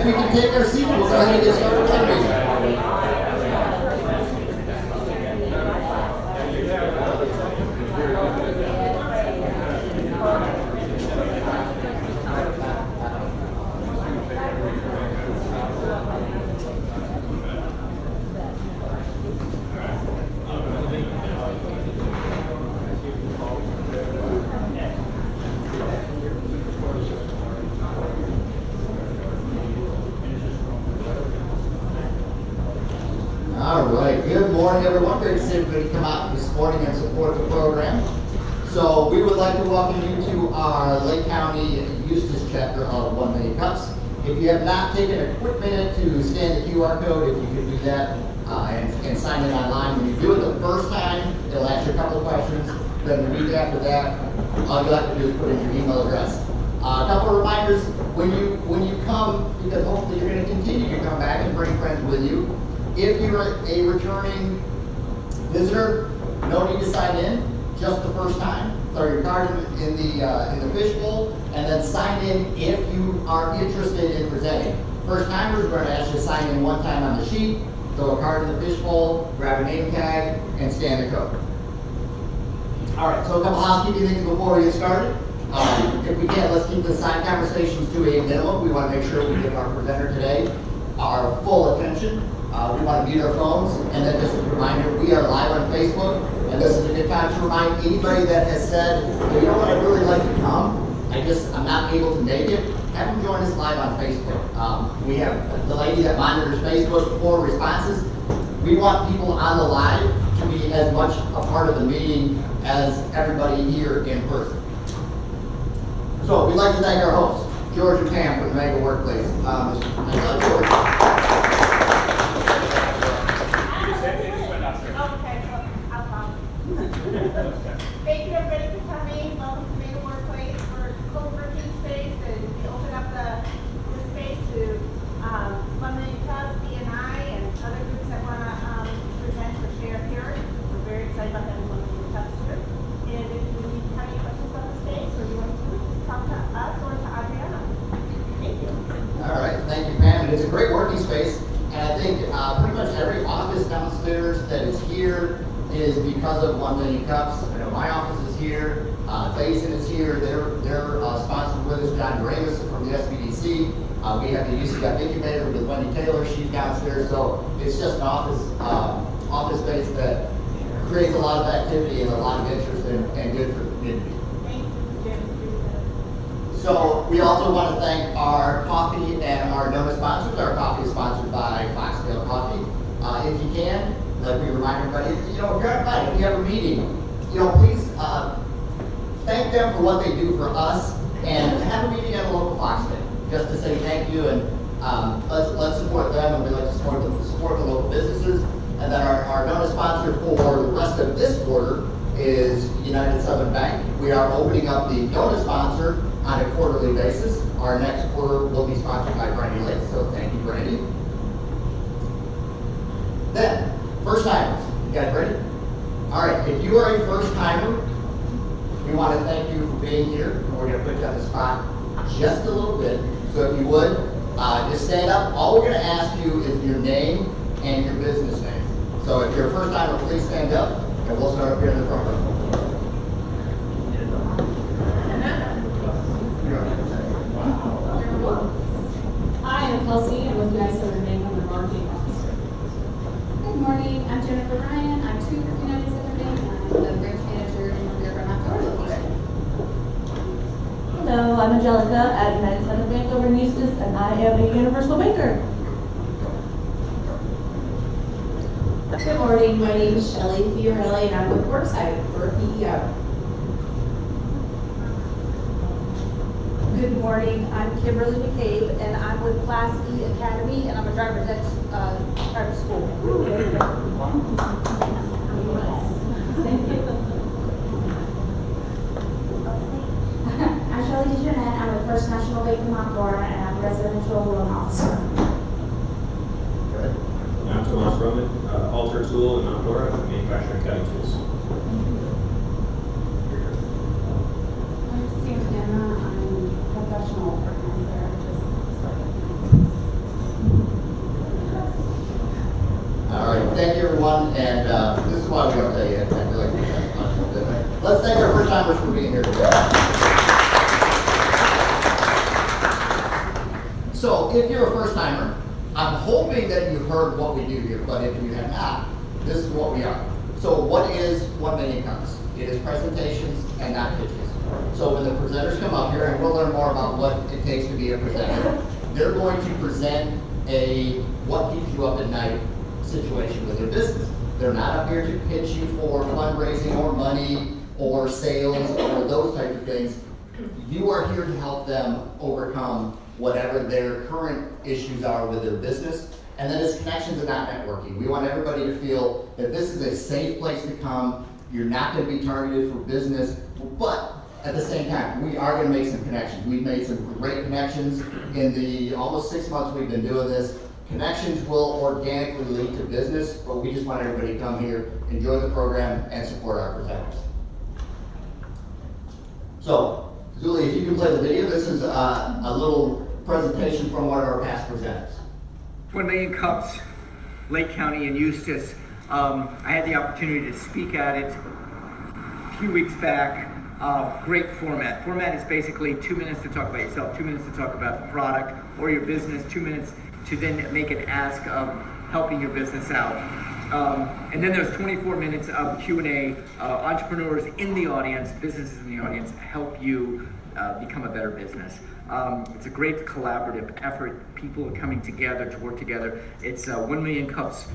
we can take our seats, we'll go ahead and get started with the meeting. All right, good morning, everyone. Great to see everybody come out this morning and support the program. So we would like to welcome you to our Lake County Eustis chapter of 1 Million Cups. If you have not taken a quick minute to scan the QR code, if you could do that and sign in online. When you do it the first time, it'll ask you a couple of questions. Then the week after that, all you have to do is put in your email address. A couple of reminders, when you come, because hopefully you're going to continue to come back and bring friends with you. If you're a returning visitor, no need to sign in, just the first time. Throw your card in the fishbowl, and then sign in if you are interested in presenting. First timers, we're going to ask you to sign in one time on the sheet, throw a card in the fishbowl, grab a name tag, and scan the code. All right, so a couple housekeeping things before we get started. If we can, let's keep the side conversations to a minimum. We want to make sure we give our presenter today our full attention. We want to mute our phones, and then just a reminder, we are live on Facebook, and this is a good time to remind anybody that has said, well, you know what, I'd really like to come, I'm not able to make it, have them join us live on Facebook. We have the lady that monitors Facebook for responses. We want people on the live to be as much a part of the meeting as everybody here in person. So we'd like to thank our hosts, George and Pam from the Mega Workplace. George. Thank you everybody for coming. Welcome to Mega Workplace. We're co-working space, and we open up the space to 1 Million Cups, BNI, and other groups that want to present or share here. We're very excited about having 1 Million Cups here. And if you have any questions about the space or you want to talk to us or to Adriana. Thank you. All right, thank you, Pam. It's a great working space, and I think pretty much every office downstairs that is here is because of 1 Million Cups. I know my office is here, Basin is here, they're sponsored with us, John Ramus from the SBDC. We have the UC Got Incubator with Wendy Taylor, she's downstairs, so it's just an office space that creates a lot of activity and a lot of interest and good for the community. Thank you, Jim. So we also want to thank our coffee and our donut sponsors. Our coffee is sponsored by Foxtail Coffee. If you can, like we remind everybody, if you're online, if you have a meeting, please thank them for what they do for us, and have a meeting at a local Foxtail, just to say thank you, and let's support them, and we like to support the local businesses. And then our donor sponsor for the rest of this quarter is United Southern Bank. We are opening up the donor sponsor on a quarterly basis. Our next quarter will be sponsored by Brandy Lake, so thank you, Brandy. Then, first timers, you guys ready? All right, if you are a first timer, we want to thank you for being here, and we're going to put you on the spot just a little bit. So if you would, just stand up. All we're going to ask you is your name and your business name. So if you're a first timer, please stand up, and we'll start up here in the front row. Hi, I'm Kelsey. I'm with United Southern Bank. I'm the marketing officer. Good morning, I'm Jennifer Ryan. I'm too with United Southern Bank, and I'm the branch manager in the River Florida location. Hello, I'm Angelica at United Southern Bank over in Eustis, and I am a universal banker. Good morning, my name is Shelly Fiorelli, and I'm with Worksite for PEO. Good morning, I'm Kimberly McCabe, and I'm with Class E Academy, and I'm a driver's ed school. I'm Shelly DeJournette. I'm with First National Bank in Montclair, and I'm a residential loan officer. I'm Tomas Roman, Alter Tool in Montclair, manufacturing cutting tools. I'm Santana. I'm professional organizer. Just started. And this is why we don't tell you, I feel like we've had fun with it. Let's thank our first timers for being here today. So if you're a first timer, I'm hoping that you've heard what we do here, but if you have not, this is what we are. So what is 1 Million Cups? It is presentations and not pitches. So when the presenters come up here, and we'll learn more about what it takes to be a presenter, they're going to present a what keeps you up at night situation with their business. They're not up here to pitch you for fundraising or money or sales or those types of things. You are here to help them overcome whatever their current issues are with their business. And then it's connections and not networking. We want everybody to feel that this is a safe place to come. You're not going to be targeted for business, but at the same time, we are going to make some connections. We've made some great connections in the almost 6 months we've been doing this. Connections will organically lead to business, but we just want everybody to come here, enjoy the program, and support our presenters. So, Julie, if you can play the video, this is a little presentation from one of our past presenters. 1 Million Cups, Lake County and Eustis. I had the opportunity to speak at it a few weeks back. Great format. Format is basically 2 minutes to talk about yourself, 2 minutes to talk about the product or your business, 2 minutes to then make an ask of helping your business out. And then there's 24 minutes of Q&A. Entrepreneurs in the audience, businesses in the audience, help you become a better business. It's a great collaborative effort. People are coming together to work together. It's 1 Million Cups,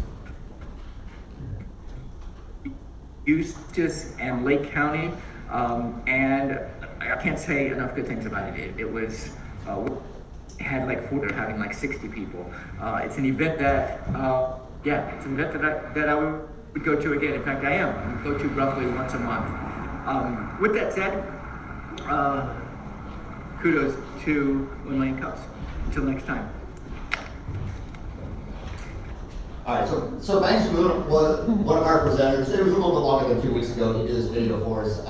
Eustis and Lake County. And I can't say enough good things about it. It was, had like having like 60 people. It's an event that, it's an event that I would go to again. In fact, I am. I go to roughly once a month. With that said, kudos to 1 Million Cups. Until next time. All right, so thanks to one of our presenters. It was a little bit longer than 2 weeks ago. He did this video for us,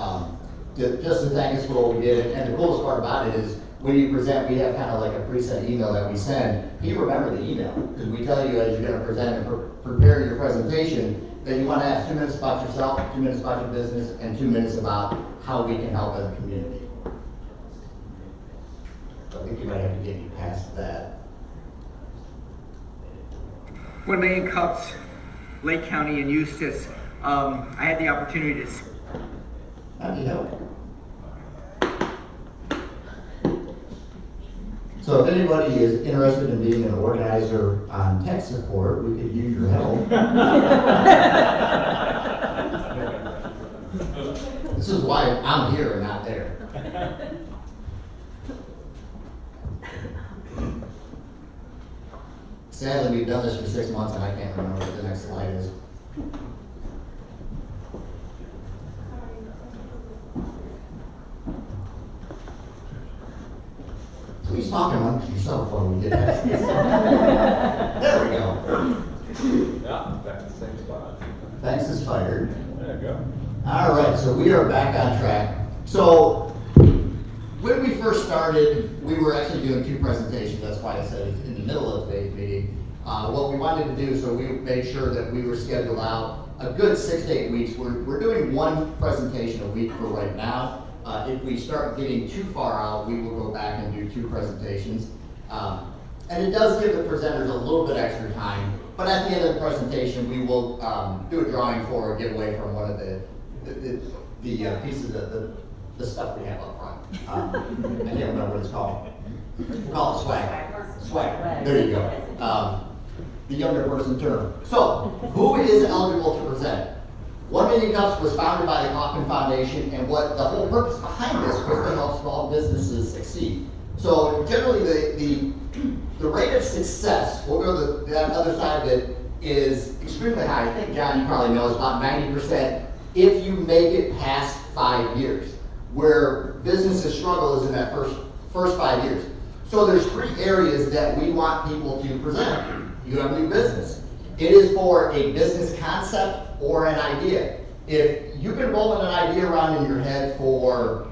just to thank us for what we did. And the coolest part about it is when you present, we have kind of like a preset email that we send. He remembered the email because we tell you as you're going to present and prepare your presentation that you want to ask 2 minutes about yourself, 2 minutes about your business, and 2 minutes about how we can help as a community. So I think you might have to get you past that. 1 Million Cups, Lake County and Eustis. I had the opportunity to. How do you help? So if anybody is interested in being an organizer on tech support, we could use your help. This is why I'm here and not there. Sadly, we've done this for 6 months and I can't remember what the next slide is. Please talk amongst yourself while we get past this. There we go. Yeah, back to the same spot. Thanks is fired. There you go. All right, so we are back on track. So when we first started, we were actually doing 2 presentations. That's why I said it's in the middle of today's meeting. What we wanted to do, so we made sure that we were scheduled out a good 6 to 8 weeks. We're doing 1 presentation a week for right now. If we start getting too far out, we will go back and do 2 presentations. And it does give the presenters a little bit extra time, but at the end of the presentation, we will do a drawing for a giveaway from one of the pieces of the stuff we have up front. I can't remember what it's called. We'll call it swag. Swag. There you go. The younger person term. So, who is eligible to present? 1 Million Cups was founded by the Kauffman Foundation, and what the whole purpose behind this was to help small businesses succeed. So generally the rate of success, we'll go to that other side of it, is extremely high. I think, John, you probably know, it's about 90% if you make it past 5 years. Where businesses struggle is in that first 5 years. So there's 3 areas that we want people to present. You have a new business. It is for a business concept or an idea. If you've been rolling an idea around in your head for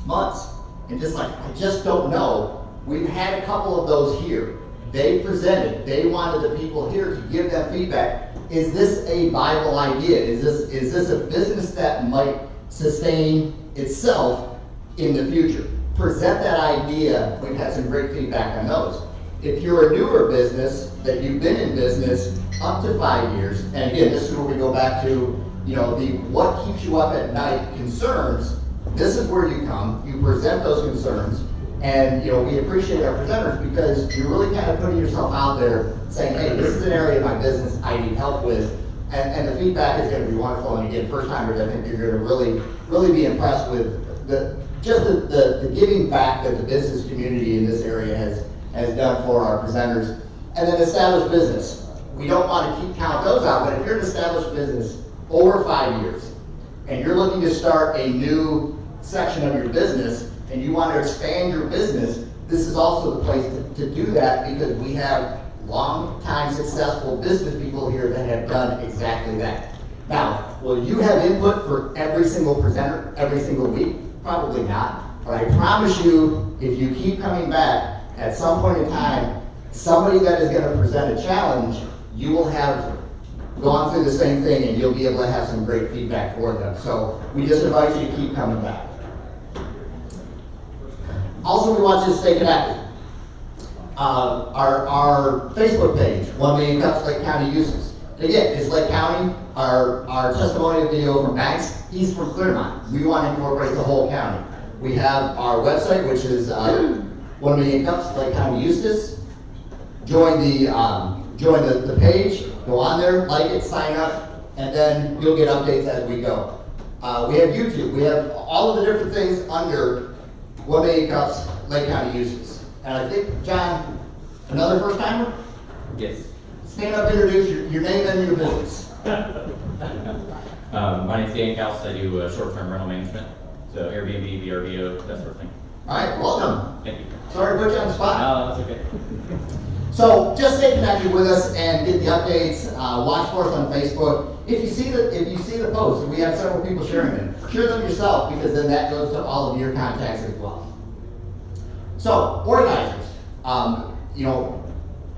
months and just like, I just don't know, we've had a couple of those here. they presented, they wanted the people here to give them feedback. Is this a viable idea? Is this a business that might sustain itself in the future? Present that idea. We've had some great feedback on those. If you're a newer business, that you've been in business up to 5 years, and again, this is where we go back to, you know, the what keeps you up at night concerns. This is where you come, you present those concerns, and you know, we appreciate our presenters because you're really kind of putting yourself out there saying, hey, this is an area of my business I need help with, and the feedback is going to be wonderful. And again, first timers, I think you're going to really be impressed with the giving back that the business community in this area has done for our presenters. And then established business. We don't want to keep count those out, but if you're an established business over 5 years and you're looking to start a new section of your business and you want to expand your business, this is also the place to do that, because we have long-time successful business people here that have done exactly that. Now, will you have input for every single presenter every single week? Probably not. But I promise you, if you keep coming back, at some point in time, somebody that is going to present a challenge, you will have gone through the same thing and you'll be able to have some great feedback for them. So we just invite you to keep coming back. Also, we want you to stay connected. Our Facebook page, 1 Million Cups Lake County Uses. Again, it's Lake County. Our testimonial video from Max, he's from Clearmont. We want to incorporate the whole county. We have our website, which is 1 Million Cups Lake County Eustis. Join the page, go on there, like it, sign up, and then you'll get updates as we go. We have YouTube. We have all of the different things under 1 Million Cups Lake County Eustis. And I think, John, another first timer? Yes. Stand up, introduce your name and your business. My name's Dan Kaus. I do short-term rental management, so Airbnb, VRBO, that sort of thing. All right, welcome. Thank you. Sorry to put you on the spot. No, that's okay. So just stay connected with us and get the updates. Watch for us on Facebook. If you see the posts, and we have several people sharing them, share them yourself, because then that goes to all of your contacts as well. So organizers, you know,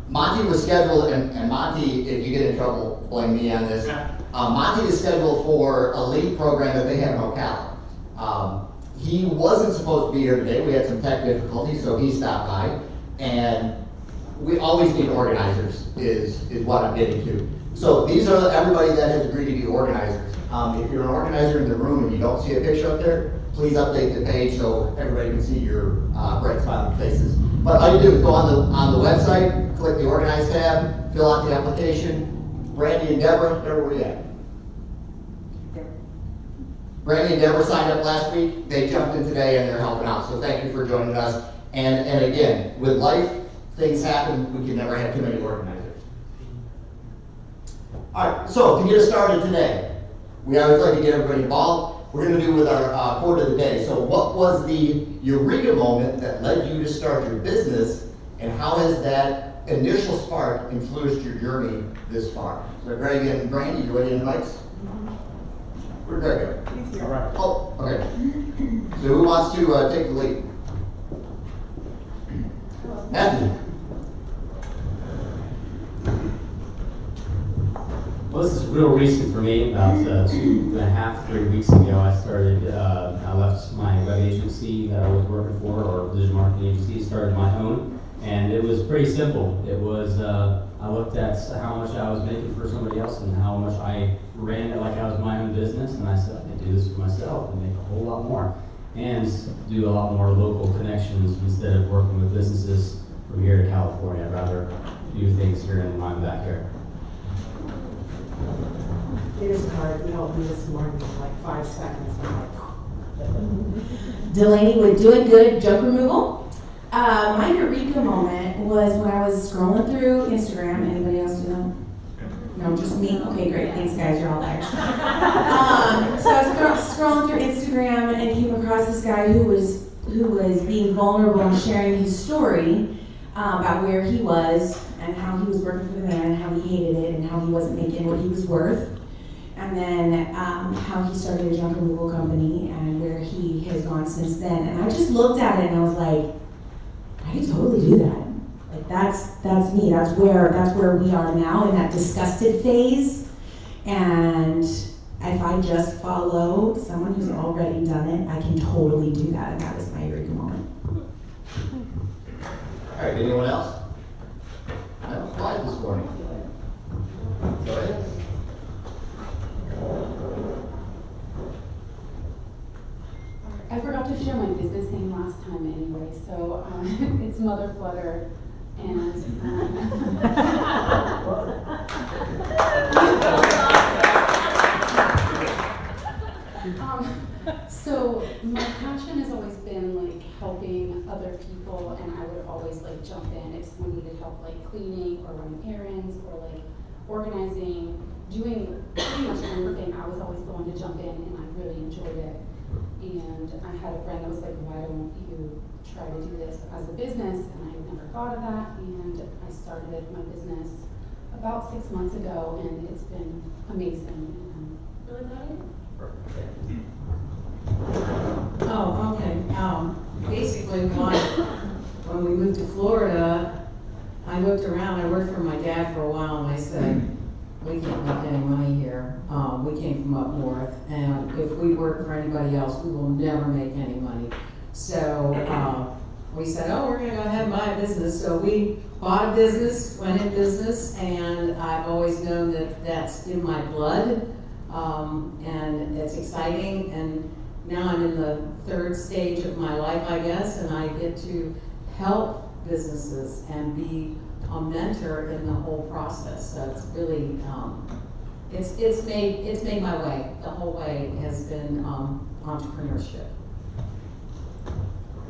Monty was scheduled, and Monty, if you get in trouble, blame me on this. Monty is scheduled for a lead program that they have in Ocala. He wasn't supposed to be here today. We had some tech difficulties, so he stopped by. And we always need organizers, is what I'm getting to. So these are everybody that has agreed to be organizers. If you're an organizer in the room and you don't see a picture up there, please update the page so everybody can see your bright smiling faces. But all you do is go on the website, click the Organize tab, fill out the application. Brandy and Deborah, where were you at? Brandy and Deborah signed up last week. They jumped in today and they're helping out. So thank you for joining us. And again, with life, things happen. We can never have too many organizers. All right, so to get us started today, we always like to get everybody involved. We're going to do with our quote of the day. So what was the eureka moment that led you to start your business, and how has that initial spark influenced your journey this far? So Greg and Brandy, you ready in the mics? Where'd Greg go? All right. Oh, okay. So who wants to take the lead? Matthew. Well, this is real recent for me. About 2.5, 3 weeks ago, I left my web agency that I was working for, or digital marketing agency, started my own, and it was pretty simple. It was, I looked at how much I was making for somebody else and how much I ran it like I was my own business, and I said, I can do this for myself and make a whole lot more, and do a lot more local connections instead of working with businesses from here to California. I'd rather do things here in my backyard. Here's a card, you helped me this morning in like 5 seconds. Delaney with Doing Good Junk Removal. My eureka moment was when I was scrolling through Instagram. Anybody else do that? No, just me? Okay, great. Thanks, guys. You're all there. So I was scrolling through Instagram and came across this guy who was being vulnerable and sharing his story about where he was and how he was working for the man and how he hated it and how he wasn't making what he was worth. And then how he started a junk removal company and where he has gone since then. And I just looked at it and I was like, I could totally do that. Like, that's me. That's where we are now, in that disgusted phase. And if I just follow someone who's already done it, I can totally do that, and that was my eureka moment. All right, anyone else? I was quiet this morning. Go ahead. I forgot to share my business name last time anyway, so it's Mother Flutter, and so my passion has always been like helping other people, and I would always like jump in if someone needed help like cleaning or running errands or like organizing, doing pretty much anything. I was always the one to jump in, and I really enjoyed it. And I had a friend that was like, why don't you try to do this as a business? And I never thought of that, and I started my business about 6 months ago, and it's been amazing. And I'm really glad I did. Oh, okay. Basically, when we moved to Florida, I looked around. I worked for my dad for a while, and I said, we can't make any money here. We came from up north, and if we work for anybody else, we will never make any money. So we said, oh, we're going to go ahead and buy a business. So we bought a business, went in business, and I've always known that that's in my blood, and it's exciting. And now I'm in the third stage of my life, I guess, and I get to help businesses and be a mentor in the whole process. So it's really, it's made my way. The whole way has been entrepreneurship.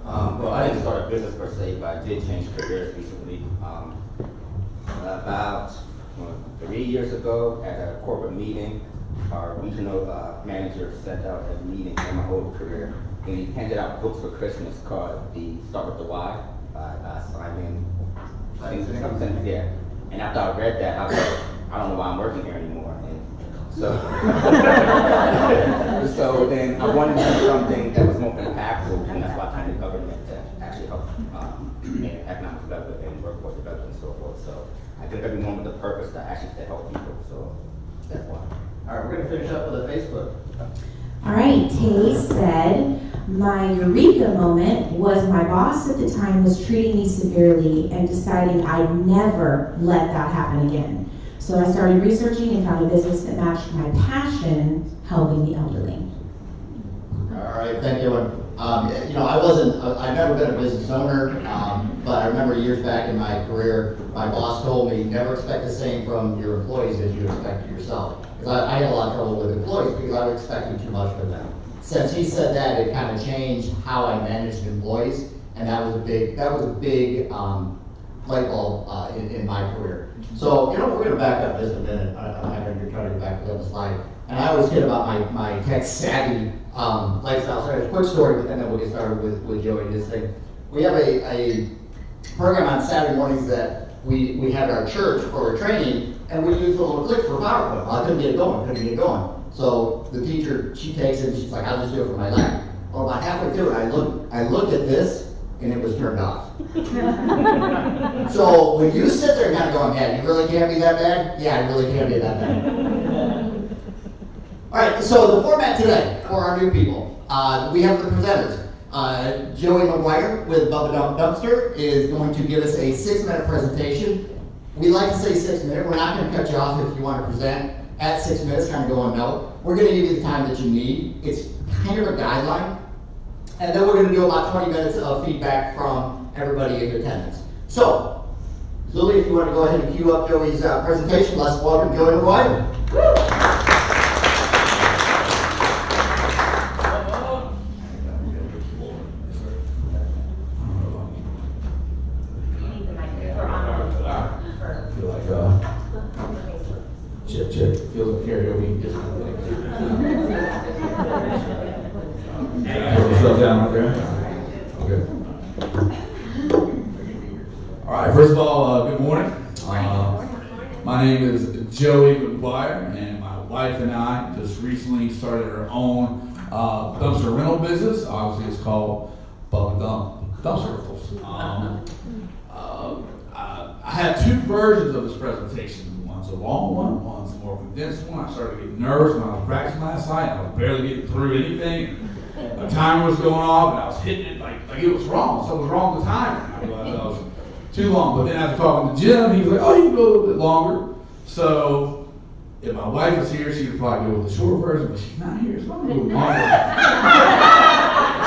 Well, I didn't start a business per se, but I did change careers recently. About 3 years ago, at a corporate meeting, our regional manager sent out a meeting in my old career, and he handed out books for Christmas called the Start with the Why by Simon. Something, yeah. And after I read that, I was like, I don't know why I'm working here anymore. And so, so then I wanted to do something that was more impactful, and that's why I came to government to actually help in economic development and workforce development and so forth. So I did everyone with the purpose to actually to help people. So that's why. All right, we're going to finish up with a Facebook. All right, Tay said, my eureka moment was my boss at the time was treating me severely and deciding I'd never let that happen again. So I started researching and found a business that matched my passion, helping the elderly. All right, thank you. I've never been a business owner, but I remember years back in my career, my boss told me, never expect the same from your employees as you expect yourself. Because I had a lot of trouble with employees because I was expecting too much from them. Since he said that, it kind of changed how I managed employees, and that was a big light bulb in my career. So, we're going to back up just a minute. I'm not going to try to get back to the slide. And I always kid about my tech savvy lifestyle. So, a quick story, and then we'll get started with Joey and this thing. We have a program on Saturday mornings that we have at our church for a training, and we use a little click for PowerPoint. Well, I couldn't get it going. So the teacher, she takes it and she's like, I'll just do it for my lab. Well, about halfway through it, I looked at this and it was turned off. So when you sit there kind of going, man, you really can't be that bad? Yeah, I really can't be that bad. All right, so the format today for our new people, we have the presenters. Joey McGuire with Bubba Dump Dumpster is going to give us a 6-minute presentation. We like to say 6 minutes. We're not going to cut you off if you want to present at 6 minutes, kind of going no. We're going to give you the time that you need. It's kind of a guideline. And then we're going to do about 20 minutes of feedback from everybody in attendance. So, Zuli, if you want to go ahead and cue up Joey's presentation, let's welcome Joey McGuire. Check. Feels like karaoke. Put down right there. Okay. All right. First of all, good morning. My name is Joey McGuire, and my wife and I just recently started our own dumpster rental business. Obviously, it's called Bubba Dump Dumpster Rentals. I had two versions of this presentation. One's a long one, one's a more condensed one. I started getting nervous when I was practicing last night. I was barely getting through anything. My timer was going off, and I was hitting it like it was wrong. Something was wrong with the timer. I realized I was too long. But then after talking to Jim, he was like, "Oh, you can go a little bit longer." So if my wife was here, she would probably go with the short version, but she's not here, so I'm going to go longer.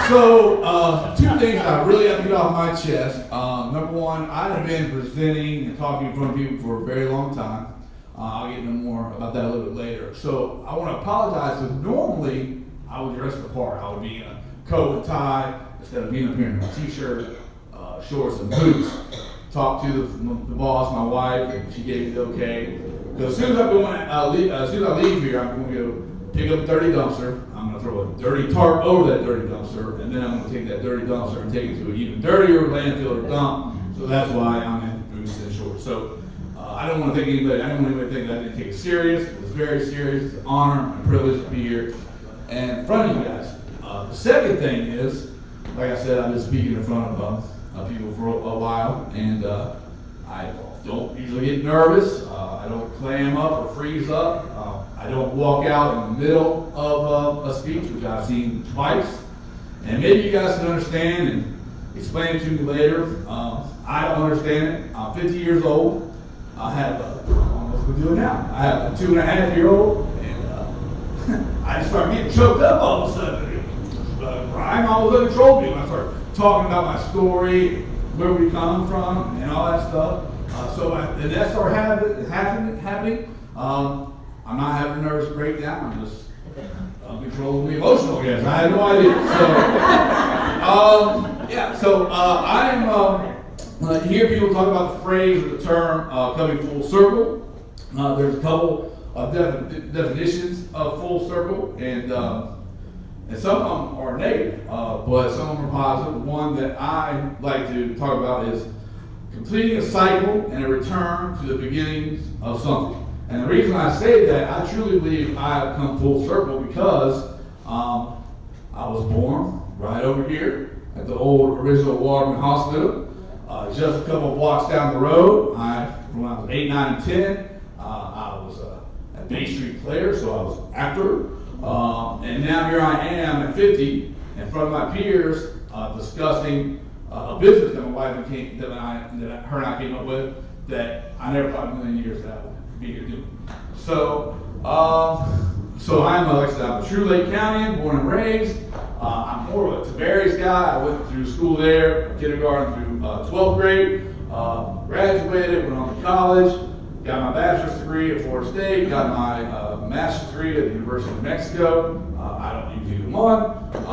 So, two things I really have to get off my chest. Number one, I've been presenting and talking in front of people for a very long time. I'll get into more about that a little bit later. So I want to apologize because normally I would dress the part. I would be in a coat and tie instead of being up here in a t-shirt, shorts, and boots. Talk to the boss, my wife, and she gave me the okay. Because as soon as I leave here, I'm going to go pick up a dirty dumpster. I'm going to throw a dirty tarp over that dirty dumpster, and then I'm going to take that dirty dumpster and take it to an even dirtier landfill or dump. So that's why I'm in boots and shorts. So I don't want to think anybody. I don't want anybody to think that I didn't take it serious. It was very serious. It's an honor and a privilege to be here and in front of you guys. The second thing is, like I said, I've been speaking in front of people for a while, and I don't usually get nervous. I don't clam up or freeze up. I don't walk out in the middle of a speech, which I've seen twice. And maybe you guys can understand and explain it to me later. I don't understand it. I'm 50 years old. I have, almost we're doing now. I have a 2.5-year-old, and I just start getting choked up all of a sudden. Crying almost uncontrollably when I start talking about my story, where we come from, and all that stuff. And that started happening. I'm not having a nervous breakdown. I'm just uncontrollably emotional, I guess. I had no idea. So, I hear people talk about the phrase or the term coming full circle. There's a couple of definitions of full circle, and some of them are negative, but some of them are positive. One that I like to talk about is completing a cycle and a return to the beginnings of something. And the reason I say that, I truly believe I have come full circle because I was born right over here at the old original Waterman Hospital. Just a couple of blocks down the road, when I was 8, 9, and 10, I was a Bay Street player, so I was an actor. And now here I am at 50 in front of my peers discussing a business that my wife her and I came up with that I never thought in a million years that I would be here doing. So I'm, like I said, I'm a true Lake County, born and raised. I'm more of a Tiberias guy. I went through school there, kindergarten through 12th grade, graduated, went on to college, got my bachelor's degree at Florida State, got my master's degree at the University of New Mexico. I don't use either one. When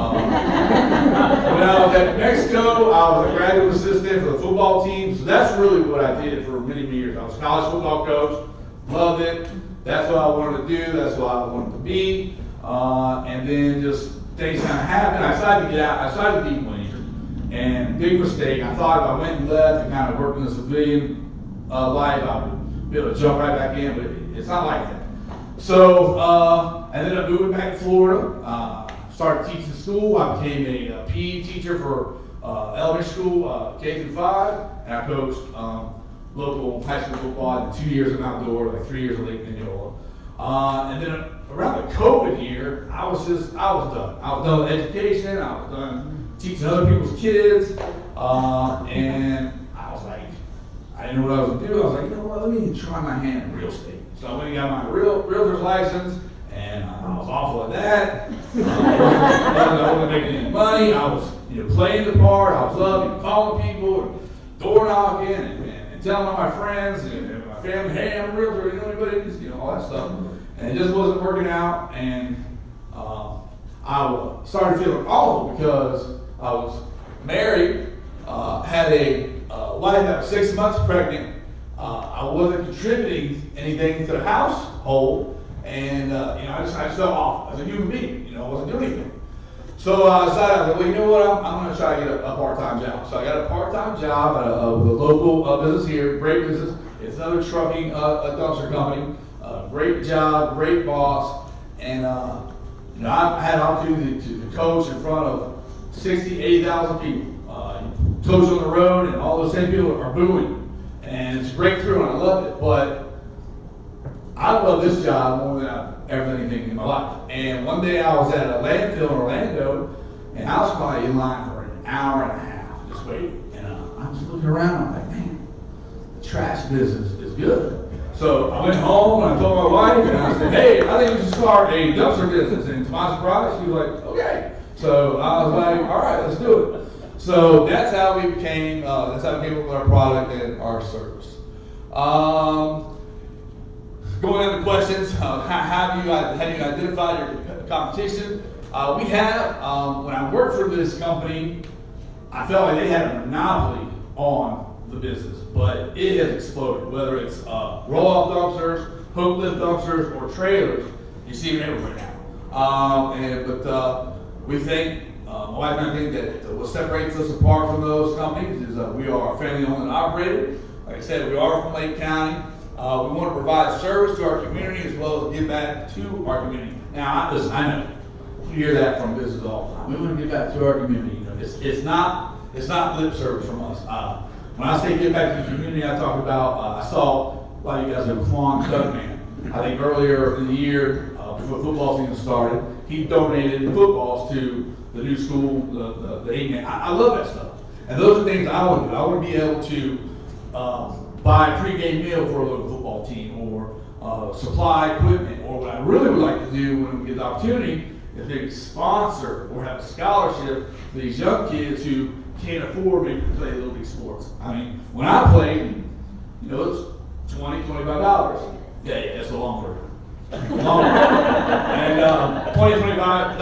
I was at New Mexico, I was a graduate assistant for the football team. So that's really what I did for many, many years. I was a college football coach, loved it. That's what I wanted to do. That's what I wanted to be. And then just things kind of happened. I decided to get out. I decided to be one year. And big mistake. I thought if I went and left and kind of worked in the civilian life, I would be able to jump right back in, but it's not like that. So I ended up moving back to Florida. Started teaching school. I became a PE teacher for elementary school, K through 5, and I coached local high school football. I did 2 years of outdoor, like 3 years of Lake Mineola. And then around the COVID year, I was done. I was done with education. I was done teaching other people's kids. And I was like, I didn't know what I was going to do. I was like, you know what, let me try my hand in real estate. So I went and got my realtor's license, and I was awful at that. I wasn't making any money. I was playing the part. I was loving calling people, and door knocking, and telling all my friends and my family, hey, I'm a realtor, you know anybody, all that stuff. And it just wasn't working out, and I started feeling awful because I was married, had a wife that was 6 months pregnant. I wasn't contributing anything to the household, and I just felt awful as a human being. I wasn't doing anything. So I decided, well, you know what? I'm going to try to get a part-time job. So I got a part-time job at a local business here, great business. It's another trucking dumpster company. Great job, great boss, and I had an opportunity to coach in front of 60,000, 80,000 people. Coach on the road, and all those same people are booing. And it's it's a breakthrough, and I love it. But I love this job more than I've ever done anything in my life. And one day I was at a landfill in Orlando, and I was probably in line for an hour and a half just waiting. And I was looking around, I'm like, man, the trash business is good. So I went home and I told my wife, and I said, hey, I think we should start a dumpster business. And to my surprise, she was like, okay. So I was like, all right, let's do it. So that's how we came up with our product and our service. Going into questions, how have you identified your competition? We have. When I worked for this company, I felt like they had a monopoly on the business, but it has exploded. Whether it's roll-off dumpsters, hook lift dumpsters, or trailers, you see them everywhere now. But we think, my wife and I think that what separates us apart from those companies is we are family-owned and operated. Like I said, we are from Lake County. We want to provide service to our community as well as give back to our community. Now, listen, I know you hear that from business all the time. We want to give back to our community. You know, it's not lip service from us. When I say give back to the community, I talk about I saw a lot of you guys know Quan Dugman. I think earlier in the year, before football season started, he donated footballs to the new school, the 8-man. I love that stuff. And those are things I want to do. I want to be able to buy a pregame meal for a local football team, or supply equipment, or what I really would like to do when we get the opportunity is maybe sponsor or have a scholarship for these young kids who can't afford maybe to play little league sports. I mean, when I played, you know, it's $20, $25. Yeah, that's a long word. And $20, $25,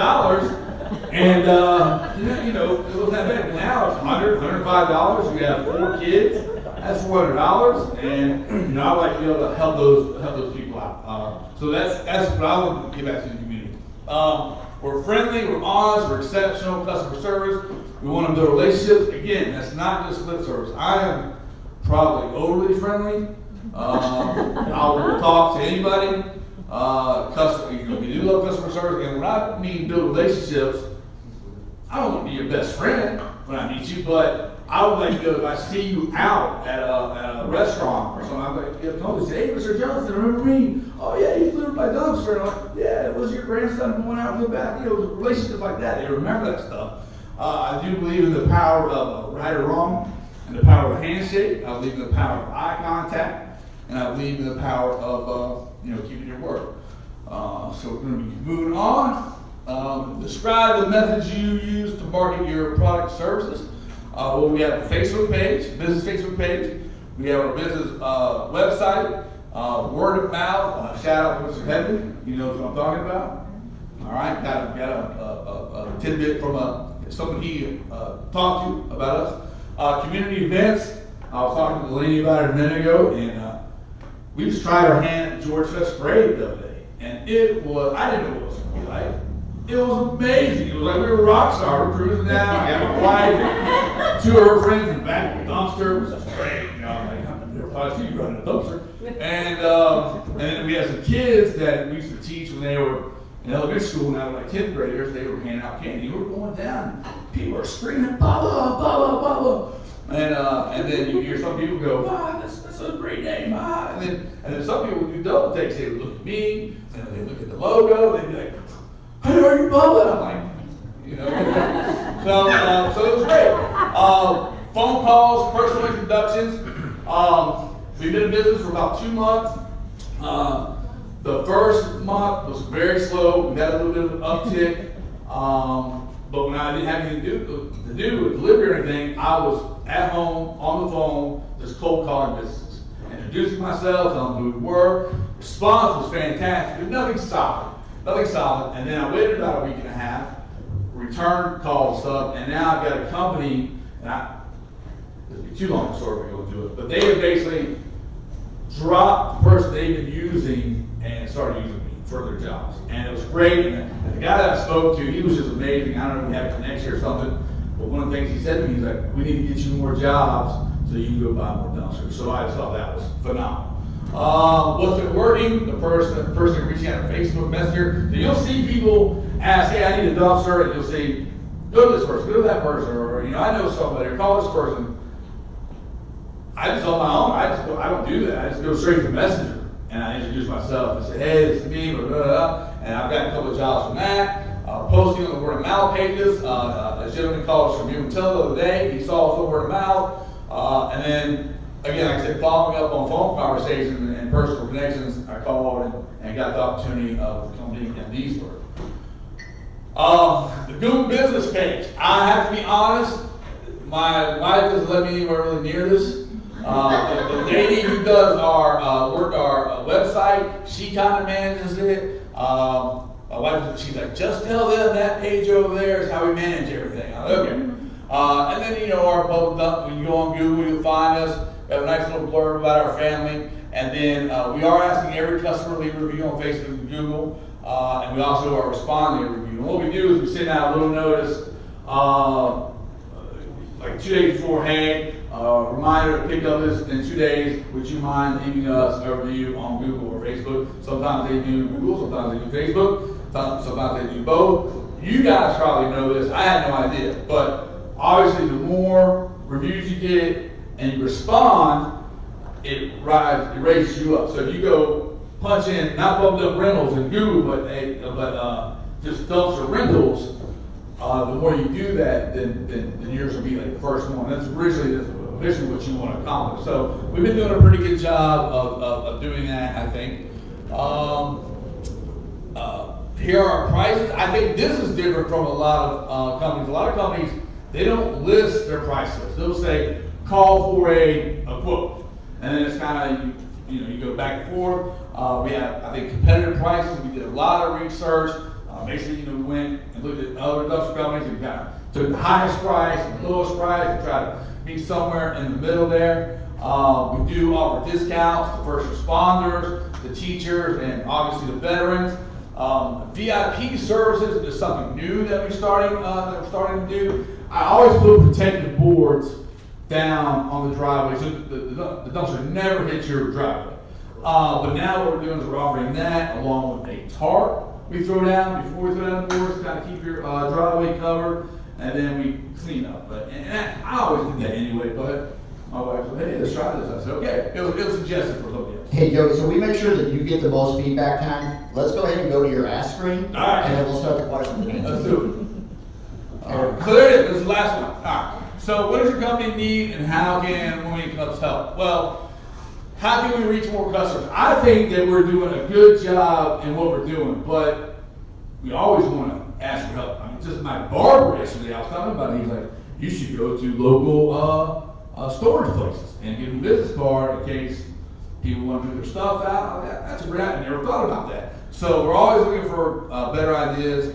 and you know, it wasn't that bad. Now it's $100, $105. We have 4 kids. That's $400, and you know, I like to be able to help those people out. So that's what I want to give back to the community. We're friendly, we're honest, we're exceptional customer service. We want to build relationships. Again, that's not just lip service. I am probably overly friendly. I will talk to anybody. We do love customer service, and when I mean build relationships, I don't want to be your best friend when I meet you, but I would like to go, if I see you out at a restaurant or something, I'm like, hey, Mr. Johnson, remember me? Oh yeah, you delivered my dumpster. And I'm like, yeah, it was your grandson going out in the back. You know, it was a relationship like that. They remember that stuff. I do believe in the power of right or wrong, and the power of a handshake. I believe in the power of eye contact, and I believe in the power of keeping your word. So we're going to be moving on. Describe the methods you use to market your product and services. Well, we have a Facebook page, business Facebook page. We have our business website, word of mouth. Shout out to Mr. Headley. He knows what I'm talking about. All right, got a tidbit from someone he talked to about us. Community events. I was talking to the lady about it a minute ago, and we just tried our hand at George Fest Parade the other day, and I didn't know what it was going to be like. It was amazing. It was like we were rock stars. We're cruising down. I had my wife and 2 of her friends in the back of the dumpster. It was great. You know, I'm like, I've never thought you running a dumpster. And then we had some kids that we used to teach when they were in elementary school. Now they're like 10th graders. They were handing out candy. We were going down. People were screaming, Bubba, Bubba, Bubba. And then you hear some people go, wow, that's a great name. Ah. And then some people would do double takes. They would look at me, and then they look at the logo. They'd be like, hey, are you Bubba? I'm like, you know. So it was great. Phone calls, personal introductions. We've been in business for about 2 months. The first month was very slow. We got a little bit of an uptick. But when I didn't have anything to do with delivery or anything, I was at home on the phone, just cold calling businesses, introducing myself, telling them who we were. Response was fantastic, but nothing solid. And then I waited about a week and a half, returned calls and stuff, and now I've got a company, and it'd be too long a story to go do it, but they have basically dropped the person they've been using and started using me for their jobs. And it was great. And the guy that I spoke to, he was just amazing. I don't know if we have a connection or something, but one of the things he said to me, he's like, we need to get you more jobs so you can go buy more dumpsters. So I just thought that was phenomenal. What's been working? The person reaching out to Facebook Messenger. So you'll see people ask, hey, I need a dumpster, and you'll see, go to this person, go to that person, or I know somebody, or call this person. I just on my own, I don't do that. I just go straight to Messenger and I introduce myself and say, hey, this is me, blah, blah, blah. And I've got a couple of jobs from that. Posting on the word of mouth pages. A gentleman called us from Umatilla the other day. He saw us on word of mouth. And then, again, like I said, following up on phone conversations and personal connections, I called and got the opportunity of the company in Leesburg. The Google business page. I have to be honest, my wife doesn't let me anywhere really near this. The lady who does our website, she kind of manages it. My wife, she's like, just tell them that page over there is how we manage everything. I'm like, okay. And then, our Bubba Dump, when you go on Google, you'll find us. We have a nice little blurb about our family. And then we are asking every customer to leave a review on Facebook and Google. And we also are responding to review. And what we do is we send out a little notice, like 2 days before, hey, reminder to pick up this in 2 days. Would you mind leaving us a review on Google or Facebook? Sometimes they do Google, sometimes they do Facebook, sometimes they do both. You guys probably know this. I had no idea. But obviously, the more reviews you get and you respond, it raises you up. So if you go punch in, not Bubba Dump Rentals in Google, but just dumpster rentals, the more you do that, then yours will be like the first one. That's officially what you want to accomplish. So we've been doing a pretty good job of doing that, I think. Here are our prices. I think this is different from a lot of companies. A lot of companies, they don't list their price list. They'll say, call for a quote. And then it's kind of, you go back and forth. We have, I think, competitive prices. We did a lot of research. Basically, we went and looked at other dumpster companies and kind of took the highest price and the lowest price and tried to be somewhere in the middle there. We do offer discounts to first responders, the teachers, and obviously the veterans. VIP services is something new that we're starting to do. I always put protective boards down on the driveway so the dumpster never hits your driveway. But now what we're doing is we're offering that along with a tarp we throw down before we throw down the boards to kind of keep your driveway covered, and then we clean up. And I always do that anyway, but my wife said, hey, let's try this. I said, okay. It was suggested for somebody else. Hey, Joey, so we make sure that you get the most feedback time. Let's go ahead and go to your ask screen, All right. and then we'll start the questions. Let's do it. So there it is. This is the last one. All right. So what does your company need, and how can Women Clubs help? Well, how can we reach more customers? I think that we're doing a good job in what we're doing, but we always want to ask for help. I mean, just my barber yesterday, I was talking about it, he's like, you should go to local storage places and give them a business card in case people want to move their stuff out. That's a great idea. I never thought about that. So we're always looking for better ideas.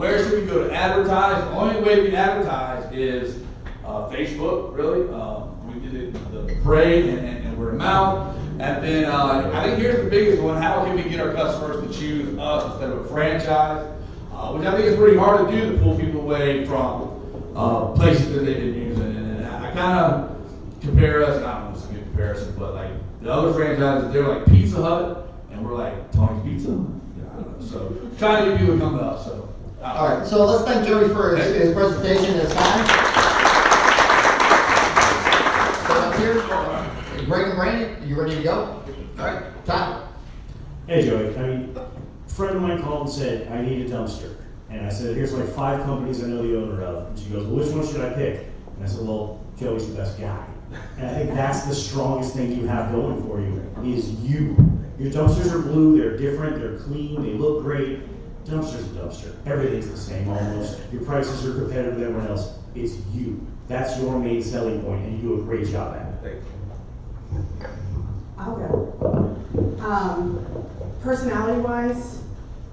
Where should we go to advertise? The only way we can advertise is Facebook, really. We did the parade and word of mouth. And then I think here's the biggest one. How can we get our customers to choose us instead of a franchise? Which I think is pretty hard to do, to pull people away from places that they've been using. And I kind of compare us, and I don't know if it's a good comparison, but like the other franchises, they're like Pizza Hut, and we're like Tony's Pizza. I don't know. So trying to get people to come to us. So. All right, so let's thank Joey for his presentation and his time. Stay up here. Greg and Brandon, you ready to go? All right, Todd. Hey, Joey. A friend of mine called and said, I need a dumpster. And I said, here's like 5 companies I know the owner of. And she goes, well, which one should I pick? And I said, well, Joey's the best guy. And I think that's the strongest thing you have going for you, is you. Your dumpsters are blue, they're different, they're clean, they look great. Dumpster's a dumpster. Everything's the same almost. Your prices are competitive with everyone else. It's you. That's your main selling point, and you do a great job at it. I'll go. Personality-wise,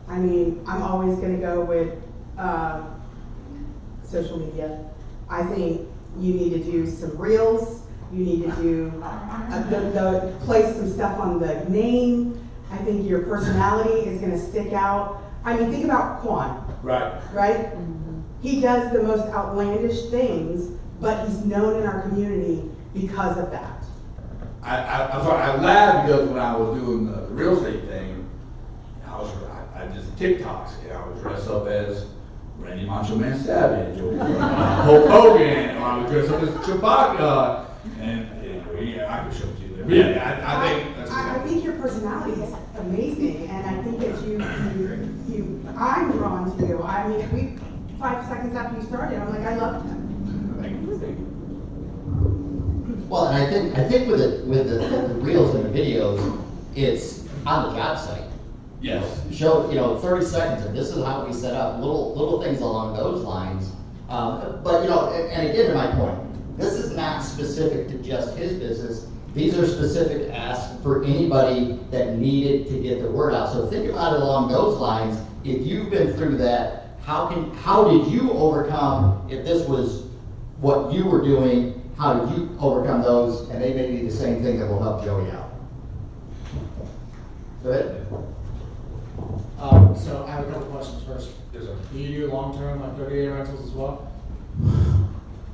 I mean, I'm always going to go with social media. I think you need to do some reels. You need to do place some stuff on the name. I think your personality is going to stick out. I mean, think about Quan. Right. Right? Mm-hmm. He does the most outlandish things, but he's known in our community because of that. I'm sorry, I laughed because when I was doing the real estate thing, I did TikToks, and I would dress up as Randy Macho Man Savage or Hulk Hogan, or I would dress up as Chewbacca, and I can show it to you later. Yeah, I think that's I think your personality is amazing, and I think that I'm drawn to you. I mean, 5 seconds after you started, I'm like, I love him. Well, and I think with the reels and the videos, it's on the job site. Yes. Show, 30 seconds, and this is how we set up, little things along those lines. But, and again, to my point, this is not specific to just his business. These are specific asks for anybody that needed to get the word out. So think about it along those lines. If you've been through that, how did you overcome, if this was what you were doing, how did you overcome those? And they may be the same thing that will help Joey out. Go ahead. So I have a couple questions first. Yes, sir. Do you do long-term, like 30-day rentals as well?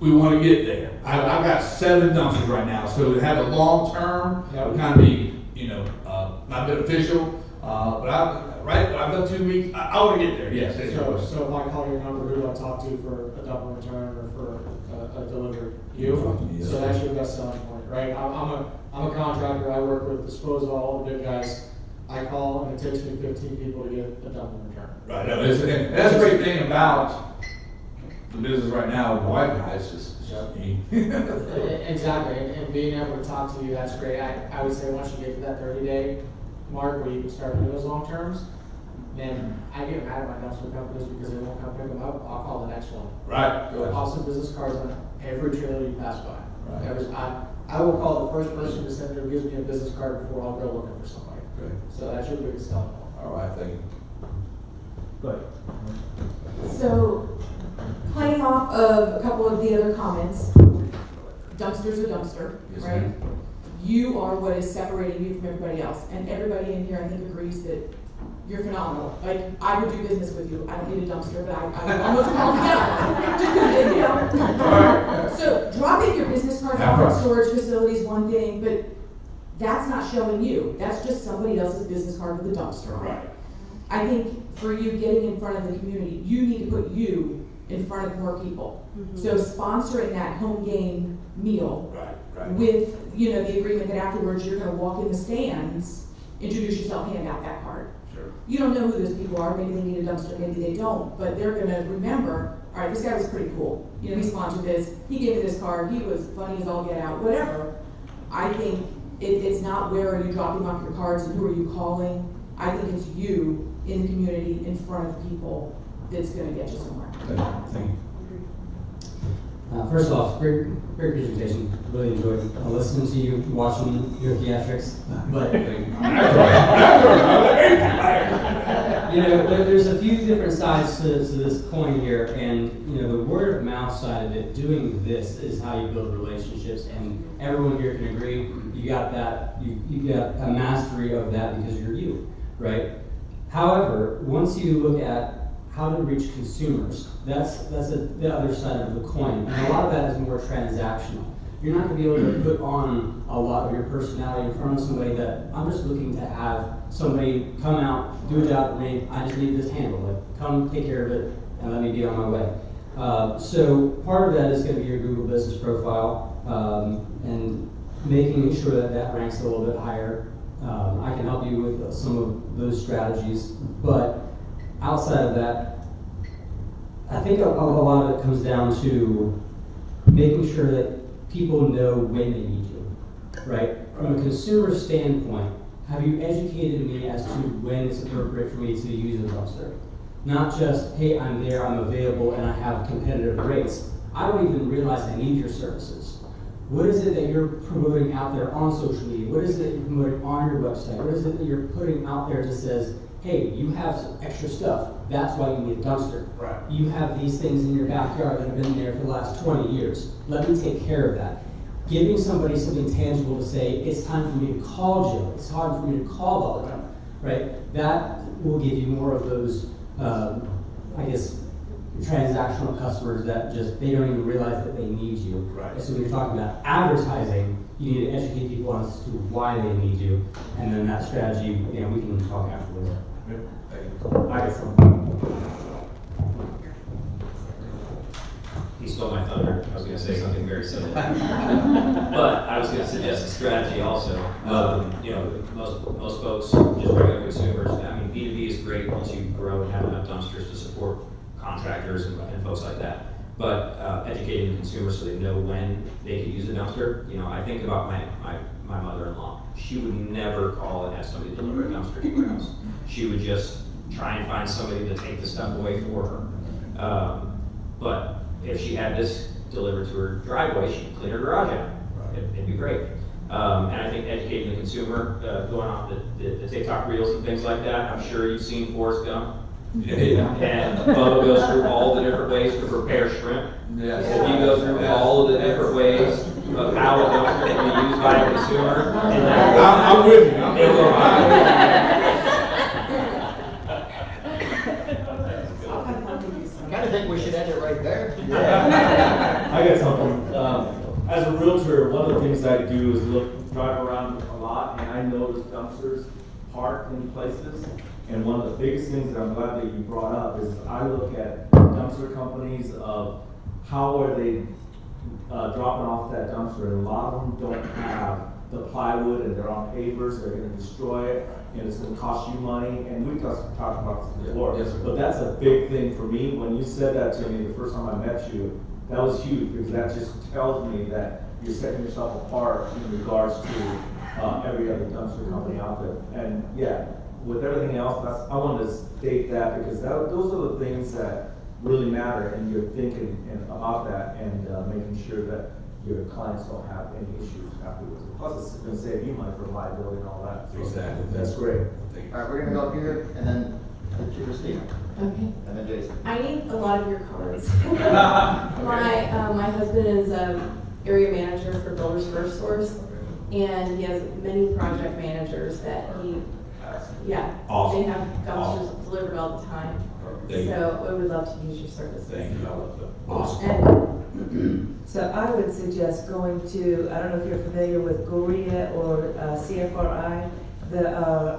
We want to get there. I've got 7 dumpsters right now, so to have a long term would kind of be, not beneficial. But I've done 2 weeks. I want to get there. Yes. So if I call your number, who do I talk to for a dump and return or for a delivery? You. Yes. So that's your best selling point, right? I'm a contractor. I work with disposal, all the big guys. I call and it takes me 15 people to get a dump and return. Right. No, and that's a great thing about the business right now. The white guys just me. Exactly, and being able to talk to you, that's great. I would say once you get to that 30-day mark where you can start doing those long terms, then I get mad at my dumpster companies because they won't come pick them up. I'll call the next one. Right. I'll send business cards on every trailer you pass by. Right. I will call the first person who gives me a business card before I'll go looking for somebody. Okay. So that's your biggest selling point. All right. Thank you. Go ahead. So, playing off of a couple of the other comments, dumpster's a dumpster, Yes, right? ma'am. You are what is separating you from everybody else, and everybody in here, I think, agrees that you're phenomenal. Like, I would do business with you. I don't need a dumpster, but I would almost call it together. So, dropping your business cards off at storage facility is one thing, but that's not showing you. That's just somebody else's business card with a dumpster on it. Right. I think for you getting in front of the community, you need to put you in front of more people. Mm-hmm. So sponsoring that home game meal Right. with, the agreement that afterwards you're gonna walk in the stands, introduce yourself, hand out that card. Sure. You don't know who those people are, maybe they need a dumpster, maybe they don't, but they're gonna remember, all right, this guy was pretty cool. He sponsored this, he gave me this card, he was funny as all get out, whatever. I think it's not where are you dropping off your cards and who are you calling. I think it's you in the community, in front of people, that's gonna get you somewhere. Thank you. First off, great presentation. Really enjoyed listening to you, watching your theatrics. But there's a few different sides to this coin here, and the word of mouth side of it. Doing this is how you build relationships, and everyone here can agree. You got that. You got a mastery of that because you're you, right? However, once you look at how to reach consumers, that's the other side of the coin. And a lot of that is more transactional. You're not going to be able to put on a lot of your personality in front of somebody that I'm just looking to have somebody come out, do a job for me, I just need this handled. Like, come take care of it and let me be on my way. So part of that is going to be your Google business profile and making sure that ranks a little bit higher. I can help you with some of those strategies, but outside of that, I think a lot of it comes down to making sure that people know when they need you, right? From a consumer standpoint, have you educated me as to when it's appropriate for me to use a dumpster? Not just, hey, I'm there, I'm available, and I have competitive rates. I don't even realize I need your services. What is it that you're promoting out there on social media? What is it that you're promoting on your website? What is it that you're putting out there that says, hey, you have some extra stuff, that's why you need a dumpster. Right. You have these things in your backyard that have been there for the last 20 years. Let me take care of that. Giving somebody something tangible to say, it's time for me to call Joe, it's time for me to call Bubba Dump, right? That will give you more of those, transactional customers that just, they don't even realize that they need you. Right. So when you're talking about advertising, you need to educate people as to why they need you, and then that strategy, we can talk afterwards. Thank you. All right. he stole my thunder. I was gonna say something very similar. But I was gonna suggest a strategy also. You know, most folks, just regular consumers, I mean, B2B is great once you grow and have enough dumpsters to support contractors and folks like that. But educating the consumers so they know when they could use a dumpster. You know, I think about my mother-in-law. She would never call and ask somebody to deliver a dumpster to her house. She would just try and find somebody to take the stuff away for her. But if she had this delivered to her driveway, she could clean her garage out. It'd be great. And I think educating the consumer, going off the TikTok reels and things like that. I'm sure you've seen Forrest Gump. Yeah. And Bubba goes through all the different ways to prepare shrimp. Yes. If you go through all of the different ways of how a dumpster can be used by a consumer, and I'm with you. I'm with you. I kind of think we should end it right there. I got something. As a realtor, one of the things I do is drive around a lot, and I notice dumpsters parked in places. And one of the biggest things that I'm glad that you brought up is I look at dumpster companies of how are they dropping off that dumpster, and a lot of them don't have the plywood, and they're on pavers, they're gonna destroy it, and it's gonna cost you money, and we've talked about this before. Yes, sir. But that's a big thing for me. When you said that to me the first time I met you, that was huge, because that just tells me that you're setting yourself apart in regards to every other dumpster company out there. And yeah, with everything else, I wanted to state that, because those are the things that really matter, and you're thinking about that, and making sure that your clients don't have any issues afterwards. Plus, it's going to save you money for liability and all that. So Exactly. That's great. All right, we're gonna go up here and then Christina. Okay. And then Jason. I need a lot of your cards. My husband is area manager for Builders First Source, and he has many project managers that Awesome. they have dumpsters delivered all the time. Thank you. So we would love to use your services. Thank you. Awesome. And so I would suggest going to, I don't know if you're familiar with GORIA or CFRI, the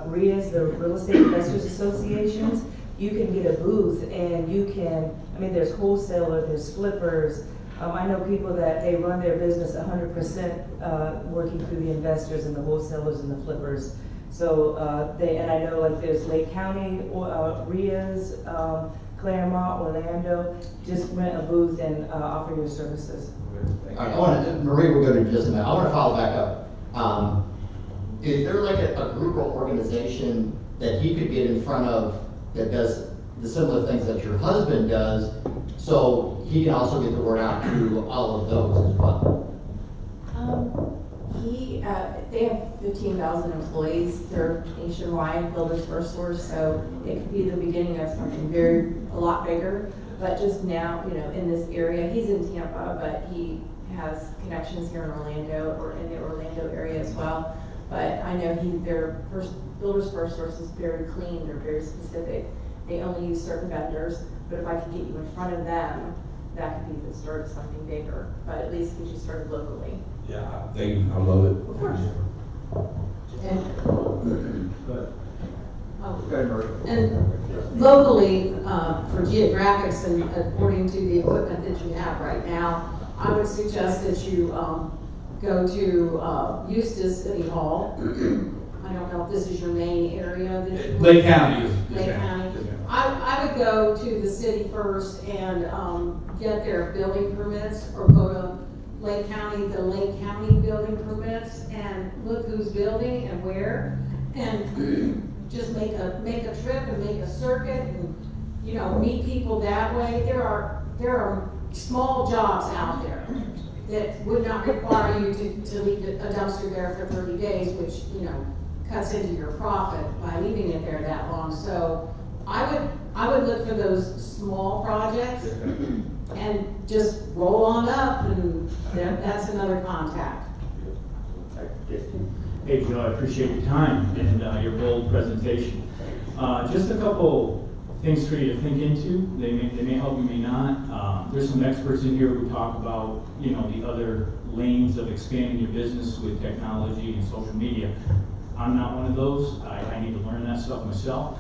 RIAs, the Real Estate Investors Associations. You can get a booth and you can, I mean, there's wholesaler, there's flippers. I know people that they run their business 100% working through the investors and the wholesalers and the flippers. So and I know like there's Lake County, RIAs, Claremont, Orlando, just rent a booth and offer your services. All right, Marie, we'll go to just a minute. I want to follow back up. Is there like a group or organization that he could get in front of that does the similar things that your husband does, so he can also get the word out to all of those as well? They have 15,000 employees. They're nationwide, Builders First Source, so it could be the beginning of something a lot bigger. But just now, in this area, he's in Tampa, but he has connections here in Orlando or in the Orlando area as well. But I know Builders First Source is very clean. They're very specific. They only use certain vendors. But if I could get you in front of them, that could be the start of something bigger. But at least get you started locally. Yeah, thank you. I love it. Of course. And locally, for geographics and according to the equipment that you have right now, I would suggest that you go to Eustis City Hall. I don't know if this is your main area. Lake County. Lake County. I would go to the city first and get their building permits, or go to Lake County, the Lake County building permits, and look who's building and where, and just make a trip and make a circuit and, meet people that way. There are small jobs out there that would not require you to leave a dumpster there for 30 days, which, cuts into your profit by leaving it there that long. So I would look for those small projects and just roll on up, and that's another contact. Hey, Joe, I appreciate your time and your bold presentation. Just a couple things for you to think into. They may help, you may not. There's some experts in here who talk about, the other lanes of expanding your business with technology and social media. I'm not one of those. I need to learn that stuff myself.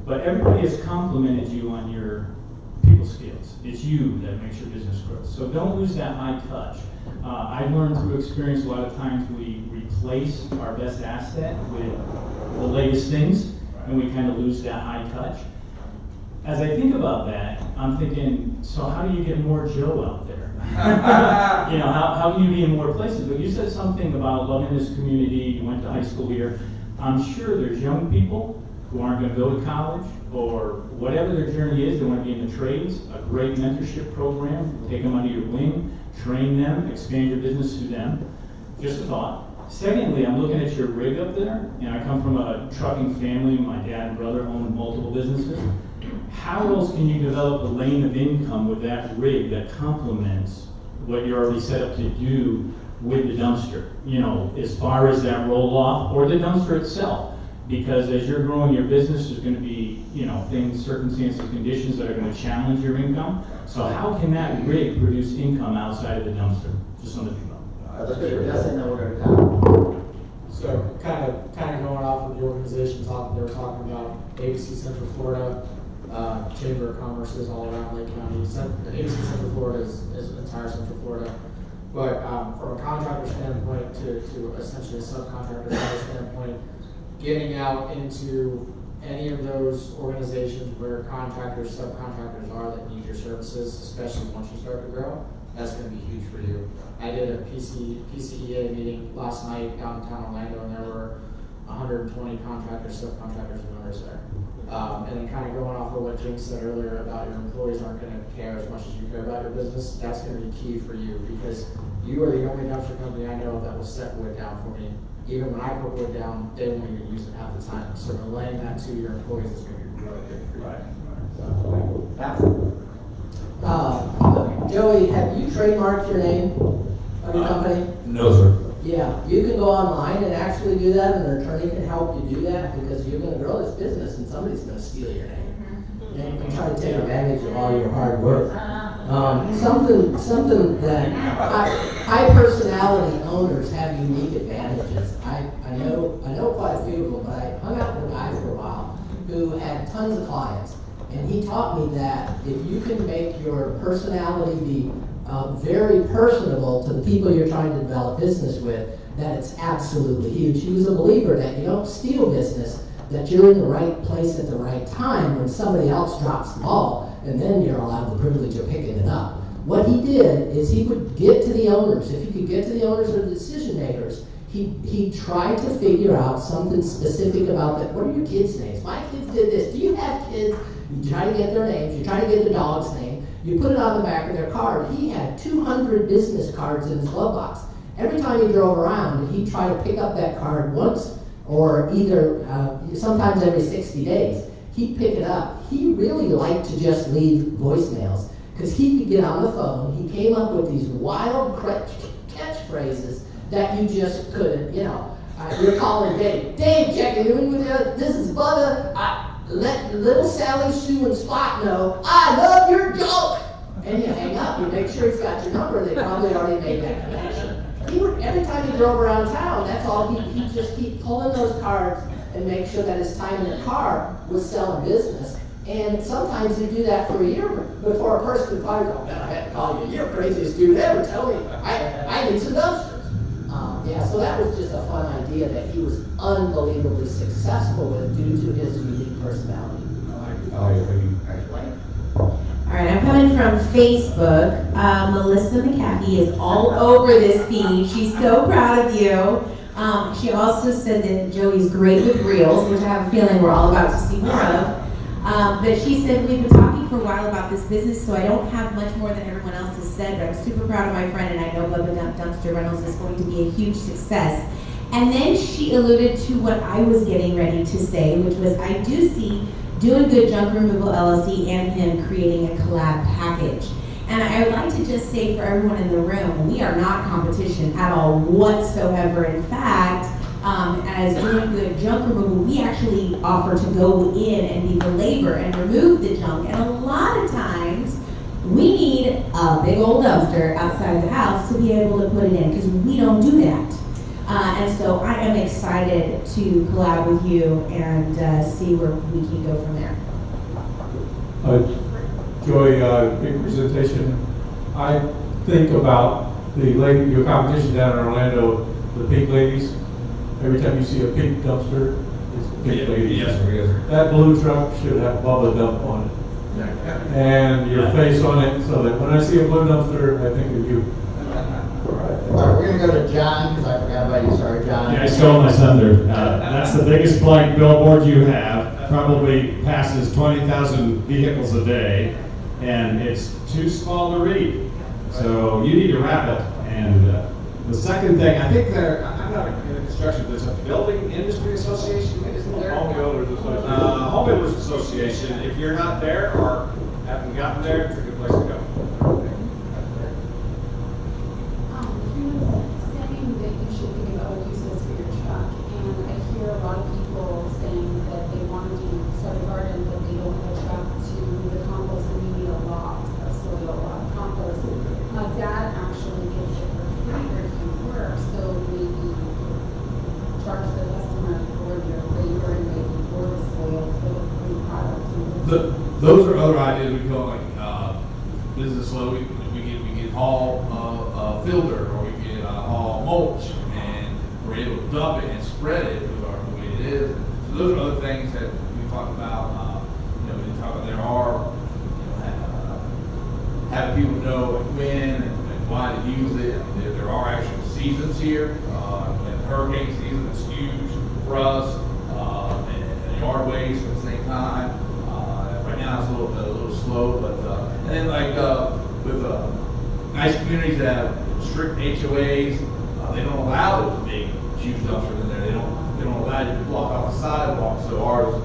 But everybody has complimented you on your people skills. It's you that makes your business grow. So don't lose that high touch. I've learned through experience a lot of times we replace our best asset with the latest things, and we kind of lose that high touch. As I think about that, I'm thinking, so how do you get more Joe out there? How can you be in more places? But you said something about loving this community, you went to high school here. I'm sure there's young people who aren't going to go to college, or whatever their journey is, they want to be in the trades, a great mentorship program, take them under your wing, train them, expand your business through them. Just a thought. Secondly, I'm looking at your rig up there, and I come from a trucking family. My dad and brother own multiple businesses. How else can you develop a lane of income with that rig that complements what you're already set up to do with the dumpster? As far as that roll off or the dumpster itself. Because as you're growing your business, there's going to be, things, circumstances, conditions that are going to challenge your income. So how can that rig produce income outside of the dumpster? Just something to think about. Let's take a guess and then we're going to come. So kind of going off of the organization talk, they were talking about ABC Central Florida, Chamber of Commerce is all around Lake County. ABC Central Florida is entire Central Florida. But from a contractor standpoint to essentially a subcontractor standpoint, getting out into any of those organizations where contractors, subcontractors are that need your services, especially once you start to grow, that's going to be huge for you. I did a PCEA meeting last night downtown Orlando, and there were 120 contractors, subcontractors, and owners there. And then kind of going off of what Jim said earlier about your employees aren't going to care as much as you care about your business, that's going to be key for you, because you are the only dumpster company I know that will set wood down for me. Even when I put wood down, they won't even use it half the time. So relaying that to your employees is going to be really good for you. Joey, have you trademarked your name of your company? No, sir. Yeah, you can go online and actually do that, and an attorney can help you do that, because you're going to grow this business and somebody's going to steal your name. And try to take advantage of all your hard work. Something that high personality owners have unique advantages. I know quite a few of them, but I hung out with a guy for a while who had tons of clients, and he taught me that if you can make your personality be very personable to the people you're trying to develop business with, that it's absolutely huge. He was a believer that you don't steal business, that you're in the right place at the right time when somebody else drops the ball, and then you're allowed the privilege of picking it up. What he did is he would get to the owners. If he could get to the owners or the decision makers, he tried to figure out something specific about that. What are your kids' names? My kids did this. Do you have kids? You try to get their names. You try to get the dog's name. You put it on the back of their card. He had 200 business cards in his glove box. Every time he drove around, he'd try to pick up that card once, or either sometimes every 60 days. He'd pick it up. He really liked to just leave voicemails, because he could get on the phone. He came up with these wild catchphrases that you just couldn't, you're calling Dave. Dave, checking in with you. This is Bubba. Let little Sally, Sue, and Spot know I love your joke. And you hang up. You make sure he's got your number. They probably already made that connection. Every time he drove around town, that's all he'd just keep pulling those cards and make sure that his time in the car was selling business. And sometimes he'd do that for a year before a person could finally go, man, I had to call you. You're the craziest dude ever. Tell me, I need some dumpsters. So that was just a fun idea that he was unbelievably successful with due to his unique personality. All right, I'm coming from Facebook. Melissa McAfee is all over this feed. She's so proud of you. She also said that Joey's great with reels, which I have a feeling we're all about to see more of. But she said, we've been talking for a while about this business, so I don't have much more than everyone else has said, but I'm super proud of my friend, and I know Bubba Dump Dumpster Rentals is going to be a huge success. And then she alluded to what I was getting ready to say, which was I do see Doing Good Junk Removal LLC and him creating a collab package. And I would like to just say for everyone in the room, we are not competition at all whatsoever. In fact, as Doing Good Junk Removal, we actually offer to go in and be the labor and remove the junk. And a lot of times, we need a big old dumpster outside of the house to be able to put it in, because we don't do that. And so I am excited to collab with you and see where we can go from there. Joey, big presentation. I think about your competition down in Orlando, the pink ladies. Every time you see a pink dumpster, it's pink ladies. Yes. That blue truck should have Bubba Dump on it. And your face on it, so that when I see a blue dumpster, I think of you. All right, we're gonna go to John, because I forgot about you, sorry, John. Yeah, I stole my thunder. That's the biggest blank billboard you have, probably passes 20,000 vehicles a day, and it's too small to read. So you need to wrap it. And the second thing, I think I'm not in construction, there's a building industry association, isn't there? Home Builders Association. Home Builders Association. If you're not there or haven't gotten there, it's a good place to go. He was saying that you should think of other uses for your truck, and I hear a lot of people saying that they want to start a garden, but they don't have a truck to move the compost, and you need a lot of soil, a lot of compost. My dad actually gives it for free where he works, so maybe charge the customer for your labor and maybe for the soil for the free product. Those are other ideas we call like business load. We get haul filter, or we get haul mulch, and we're able to dump it and spread it with the way it is. So those are other things that we talk about. We talk about there are having people know when and why to use it. There are actual seasons here. And hurricane season is huge for us, and yard waste at the same time. Right now it's a little slow, but and then like with nice communities that have strict HOAs, they don't allow it to be huge dumpsters in there. They don't allow you to block off the sidewalk. So ours,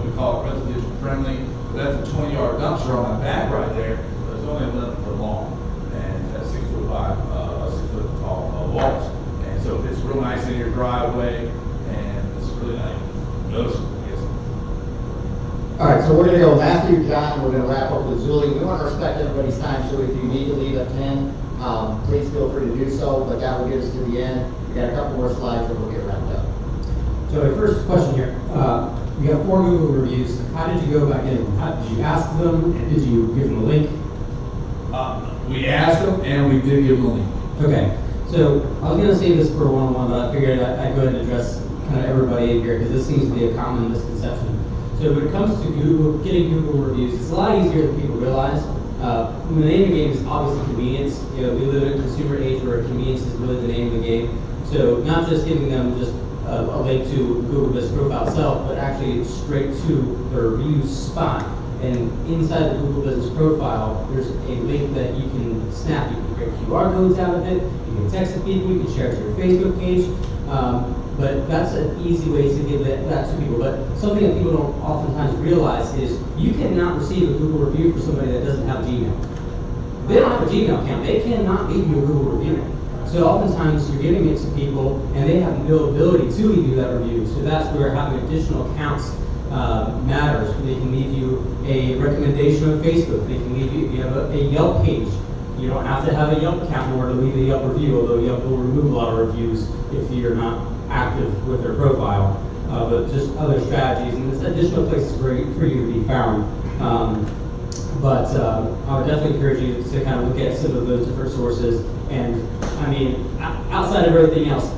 we call it residential friendly. But that's a 20-yard dumpster on my back right there. But it's only 11 foot long, and that's 6 foot wide, 6 foot tall walls. And so it's real nice in your driveway, and it's really nice, noticeable. All right, so we're gonna go Matthew, John, we're gonna wrap up with Julie. We want to respect everybody's time, so if you need to leave at 10, please feel free to do so, but that will get us to the end. We got a couple more slides and we'll get wrapped up. So the first question here, we got 4 Google reviews. How did you go about getting them? Did you ask them, and did you give them a link? We asked them, and we did give them a link. Okay, so I was gonna say this for one-on-one, but I figured I'd go ahead and address kind of everybody in here, because this seems to be a common misconception. So when it comes to Google, getting Google reviews, it's a lot easier than people realize. The name of the game is obviously convenience. We live in a consumer age where convenience is really the name of the game. So not just giving them just a link to Google Business Profile itself, but actually straight to the review spot. And inside the Google Business Profile, there's a link that you can snap. You can create QR codes out of it. You can text it to people. You can share it to your Facebook page. But that's an easy way to give that to people. But something that people don't oftentimes realize is you cannot receive a Google review for somebody that doesn't have Gmail. If they don't have a Gmail account, they cannot leave you a Google review. So oftentimes you're giving it to people and they have no ability to leave you that review. So that's where having additional accounts matters. They can leave you a recommendation on Facebook. They can leave you, if you have a Yelp page, you don't have to have a Yelp account in order to leave a Yelp review, although Yelp will remove a lot of reviews if you're not active with their profile. But just other strategies, and there's additional places for you to be found. But I would definitely encourage you to kind of look at some of those different sources. And I mean, outside of everything else,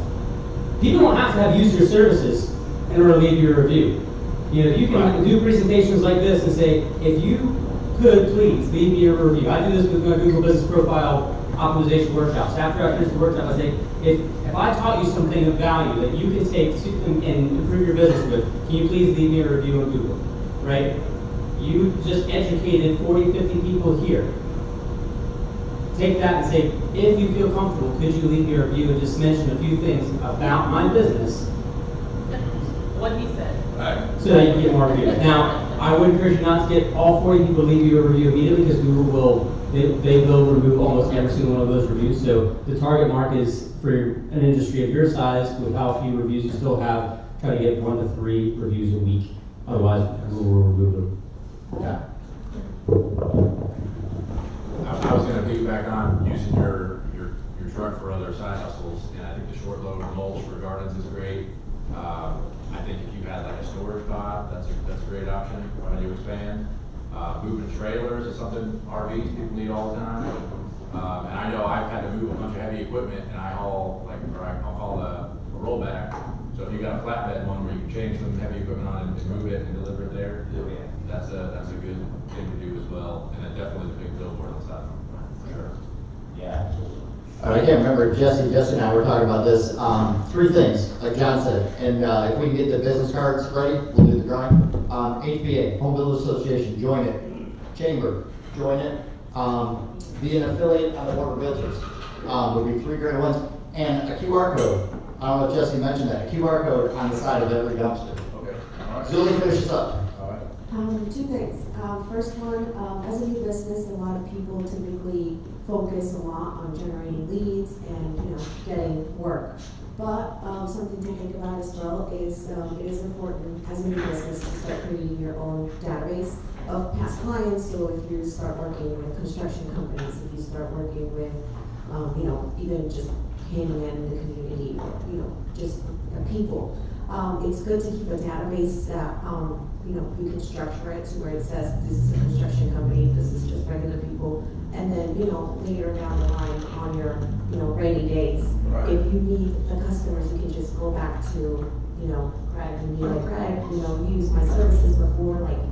people don't have to have used your services in order to leave you a review. You can do presentations like this and say, if you could please leave me a review. I do this with my Google Business Profile optimization workshops. After I finish the workshop, I say, if I taught you something of value that you can take and improve your business with, can you please leave me a review on Google, right? You just educated 40, 50 people here. Take that and say, if you feel comfortable, could you leave me a review and just mention a few things about my business? What he said. So that you can get more reviews. Now, I would encourage you not to get all 40 people to leave you a review immediately, because Google will remove almost every single one of those reviews. So the target mark is for an industry of your size, with how few reviews you still have, try to get 1 to 3 reviews a week. Otherwise, Google will remove them. Yeah. I was going to piggyback on using your truck for other side hustles, and I think the short load mulch for gardens is great. I think if you had like a storage pod, that's a great option when you expand. Moving trailers is something RVs people need all the time. And I know I've had to move a bunch of heavy equipment and I'll call a rollback. So if you got a flatbed one where you can change some heavy equipment on it and move it and deliver it there, that's a good thing to do as well. And it definitely is a big billboard on the side, for sure. Yeah. I can't remember, Jesse and I were talking about this. 3 things, like John said, and if we can get the business cards ready, we'll do the drawing. HBA, Home Builders Association, join it. Chamber, join it. Be an affiliate on the Board of Realtors. Would be 3 great ones. And a QR code. I don't know if Jesse mentioned that. A QR code on the side of every dumpster. Okay. All right. Julie, finish this up. All right. 2 things. First one, as a new business, a lot of people typically focus a lot on generating leads and getting work. But something to think about as well is it is important as a new business to start creating your own database of past clients. So if you start working with construction companies, if you start working with even just handyman in the community, just people. It's good to keep a database that, you can structure it to where it says this is a construction company, this is just regular people. And then, later down the line on your, rainy days, Right. if you need the customers, you can just go back to, Craig and be like, Craig, use my services before, like,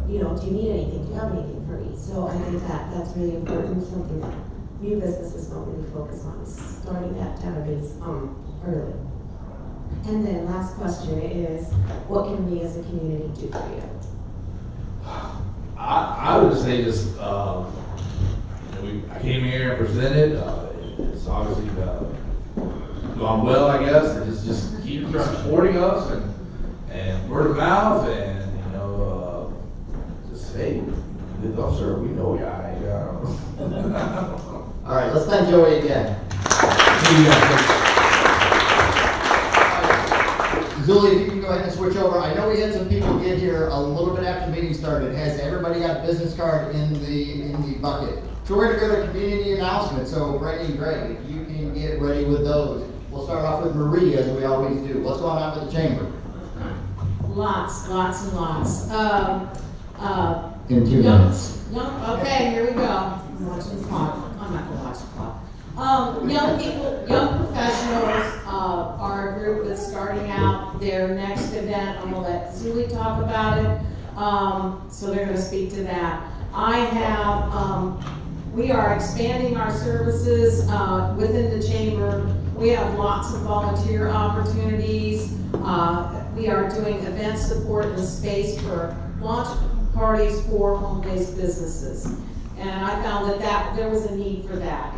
do you need anything? Do you have anything for me? So I think that's really important, something that new businesses don't really focus on, is starting that database early. And then last question is, what can we as a community do for you? I would say just, I came here and presented, it's obviously gone well, I guess, and just keep supporting us and word of mouth and, just say, the dumpster, we know y'all. All right, let's thank Joey again. Julie, if you can go ahead and switch over. I know we had some people get here a little bit after the meeting started. Has everybody got a business card in the bucket? So we're gonna go to community announcements. So Brittany and Greg, if you can get ready with those. We'll start off with Marie, as we always do. What's going on with the chamber? Lots and lots. In 2 minutes. Okay, here we go. I'm watching the clock. I'm not gonna watch the clock. Young people, young professionals are a group that's starting out their next event. I'm gonna let Julie talk about it. So they're gonna speak to that. We are expanding our services within the chamber. We have lots of volunteer opportunities. We are doing event support and space for launch parties for home-based businesses. And I found that there was a need for that.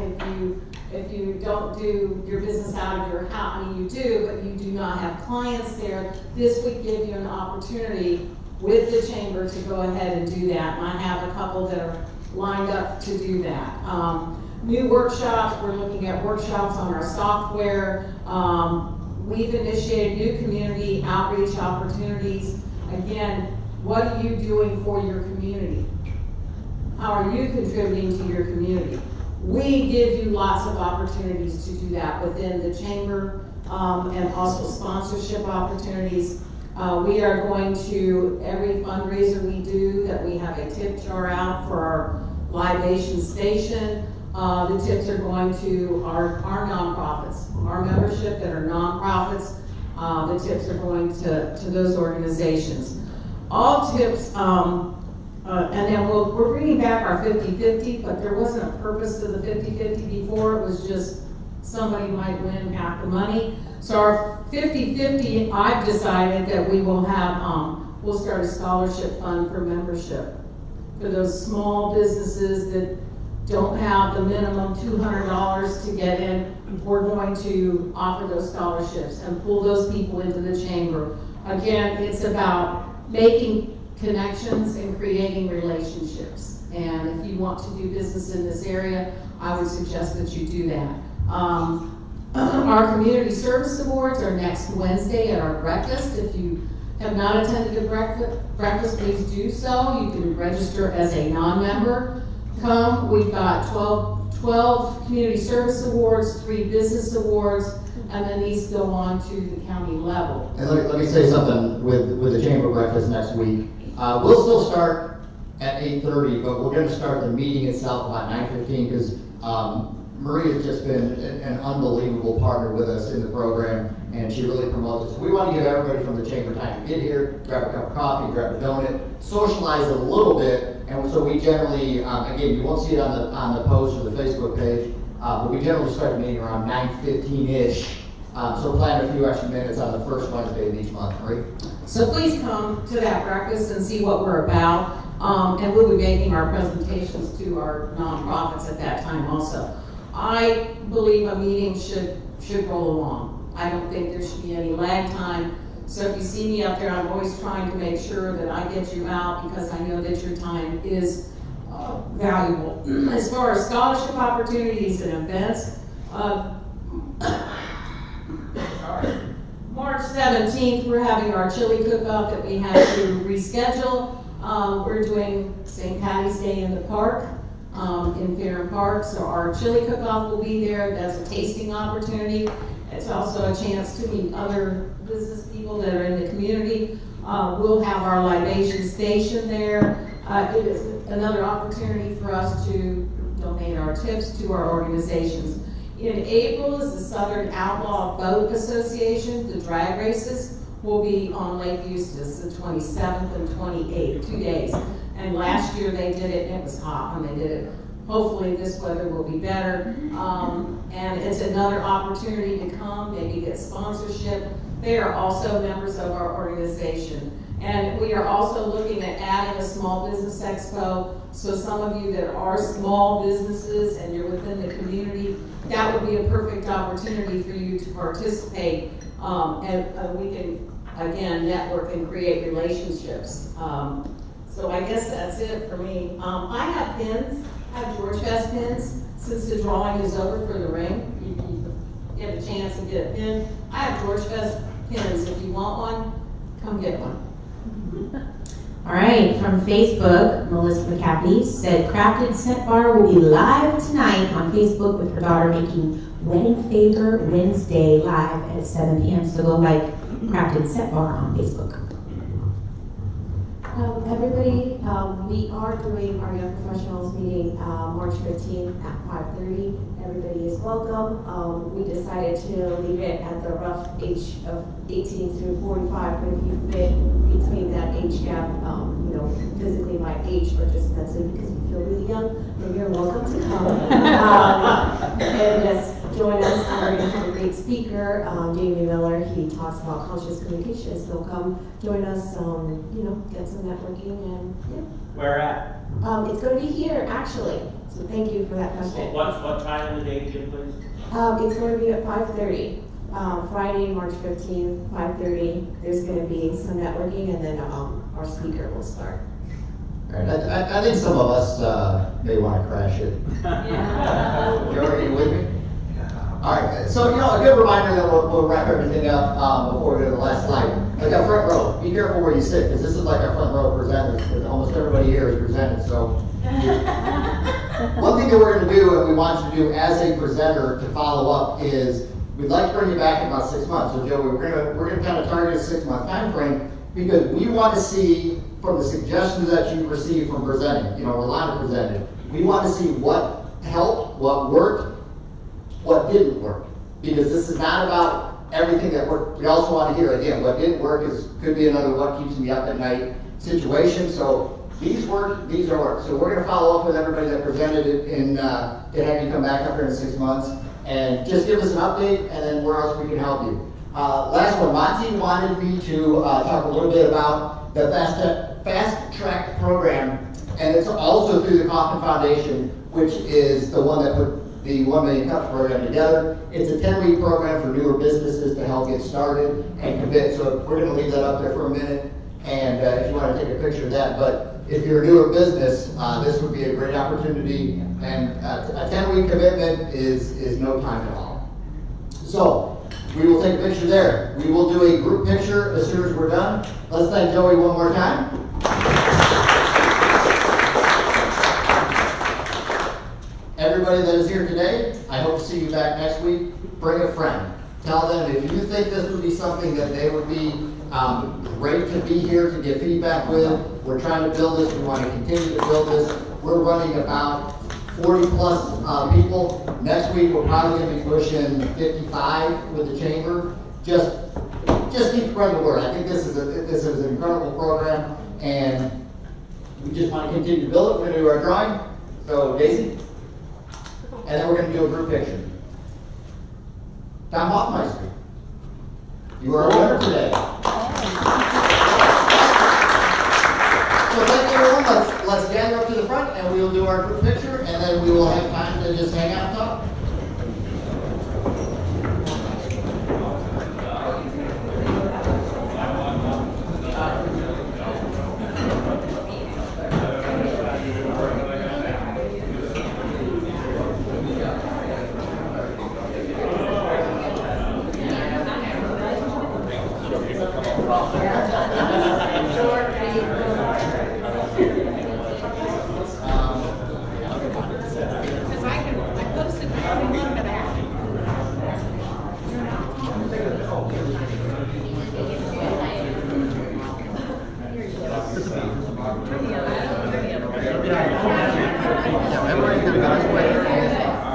If you don't do your business out of your house, I mean you do, but you do not have clients there, this would give you an opportunity with the chamber to go ahead and do that. And I have a couple that are lined up to do that. New workshops, we're looking at workshops on our software. We've initiated new community outreach opportunities. Again, what are you doing for your community? How are you contributing to your community? We give you lots of opportunities to do that within the chamber, and also sponsorship opportunities. We are going to, every fundraiser we do, that we have a tip jar out for our libation station. The tips are going to our nonprofits, our membership that are nonprofits. The tips are going to those organizations. All tips, and then we're bringing back our 50-50, but there wasn't a purpose to the 50-50 before. It was just somebody might win half the money. So our 50-50, I've decided that we will have, we'll start a scholarship fund for membership. For those small businesses that don't have the minimum $200 to get in, we're going to offer those scholarships and pull those people into the chamber. Again, it's about making connections and creating relationships. And if you want to do business in this area, I would suggest that you do that. Our community service awards are next Wednesday at our breakfast. If you have not attended a breakfast, please do so. You can register as a non-member. Come, we've got 12 community service awards, 3 business awards, and then these go on to the county level. And let me say something with the chamber breakfast next week. We'll still start at 8:30, but we're gonna start the meeting itself about 9:15, because Maria's just been an unbelievable partner with us in the program, and she really promotes it. So we want to give everybody from the chamber time to get here, grab a cup of coffee, grab a donut, socialize a little bit, and so we generally, again, you won't see it on the post or the Facebook page, but we generally start the meeting around 9:15-ish. So plan a few extra minutes on the first Wednesday of each month, right? So please come to that breakfast and see what we're about. And we'll be making our presentations to our nonprofits at that time also. I believe a meeting should roll along. I don't think there should be any lag time. So if you see me out there, I'm always trying to make sure that I get you out, because I know that your time is valuable. As far as scholarship opportunities and events, March 17th, we're having our chili cook-off that we had to reschedule. We're doing St. Patty's Day in the park, in Fair Park, so our chili cook-off will be there. That's a tasting opportunity. It's also a chance to meet other business people that are in the community. We'll have our libation station there. It is another opportunity for us to donate our tips to our organizations. In April is the Southern Outlaw Boat Association. The drag races will be on Lake Eustis, the 27th and 28th, 2 days. And last year they did it, and it was hot when they did it. Hopefully this weather will be better. And it's another opportunity to come, maybe get sponsorship. They are also members of our organization. And we are also looking at adding a small business expo. So some of you that are small businesses and you're within the community, that would be a perfect opportunity for you to participate. And we can, again, network and create relationships. So I guess that's it for me. I have pins, I have George Fest pins. Since the drawing is over for the ring, you get a chance to get a pin. I have George Fest pins. If you want one, come get one. All right, from Facebook, Melissa McCaffey said Crafted Scent Bar will be live tonight on Facebook with her daughter making Wedding Favor Wednesday live at 7 p.m. So go like Crafted Scent Bar on Facebook. Everybody, we are doing our Young Professionals meeting March 15th at 5:30. Everybody is welcome. We decided to leave it at the rough age of 18 through 45, but if you fit between that age gap, physically my age or just mentally because you feel really young, then you're welcome to come. And just join us. We're going to have a great speaker, Jamie Miller. He talks about conscious communication, so come join us, get some networking and yeah. Where at? It's going to be here, actually. So thank you for that question. What time of the day again, please? It's going to be at 5:30. Friday, March 15th, 5:30. There's going to be some networking, and then our speaker will start. All right, I think some of us may want to crash it. Yeah. Joe, are you with me? All right, so a good reminder that we'll wrap everything up before we go to the last slide. Like our front row, be careful where you sit, because this is like our front row presenters, because almost everybody here is presented, so. One thing that we're going to do, and we want you to do as a presenter to follow up, is we'd like to bring you back in about 6 months. So Joey, we're going to kind of target a 6-month time frame, because we want to see from the suggestions that you received from presenting, Rolanda presented, we want to see what helped, what worked, what didn't work. Because this is not about everything that worked. We also want to hear, again, what didn't work could be another what keeps me up at night situation. So these work, these don't work. So we're going to follow up with everybody that presented it to have you come back up here in 6 months and just give us an update, and then where else we can help you. Last one, Monty wanted me to talk a little bit about the Fast Track program, and it's also through the Kauffman Foundation, which is the one that put the 1 Million Cups program together. It's a 10-week program for newer businesses to help get started and commit. So we're going to leave that up there for a minute, and if you want to take a picture of that. But if you're a newer business, this would be a great opportunity, and a 10-week commitment is no time at all. So we will take a picture there. We will do a group picture as soon as we're done. Let's thank Joey one more time. Everybody that is here today, I hope to see you back next week. Bring a friend. Tell them if you think this would be something that they would be great to be here to get feedback with. We're trying to build this, we want to continue to build this. We're running about 40 plus people. Next week, we're probably going to be pushing 55 with the chamber. Just keep spreading the word. I think this is an incredible program, and we just want to continue to build it. We're going to do our drawing. So, Daisy, and then we're going to do a group picture. Tom Hoffmeister, you are a winner today. So thank you, everyone. Let's gather up to the front, and we will do our group picture, and then we will have time to just hang out and talk.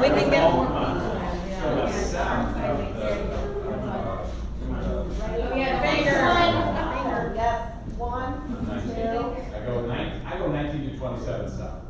We can get Yes, 1, 2. I go 19 to 27 south.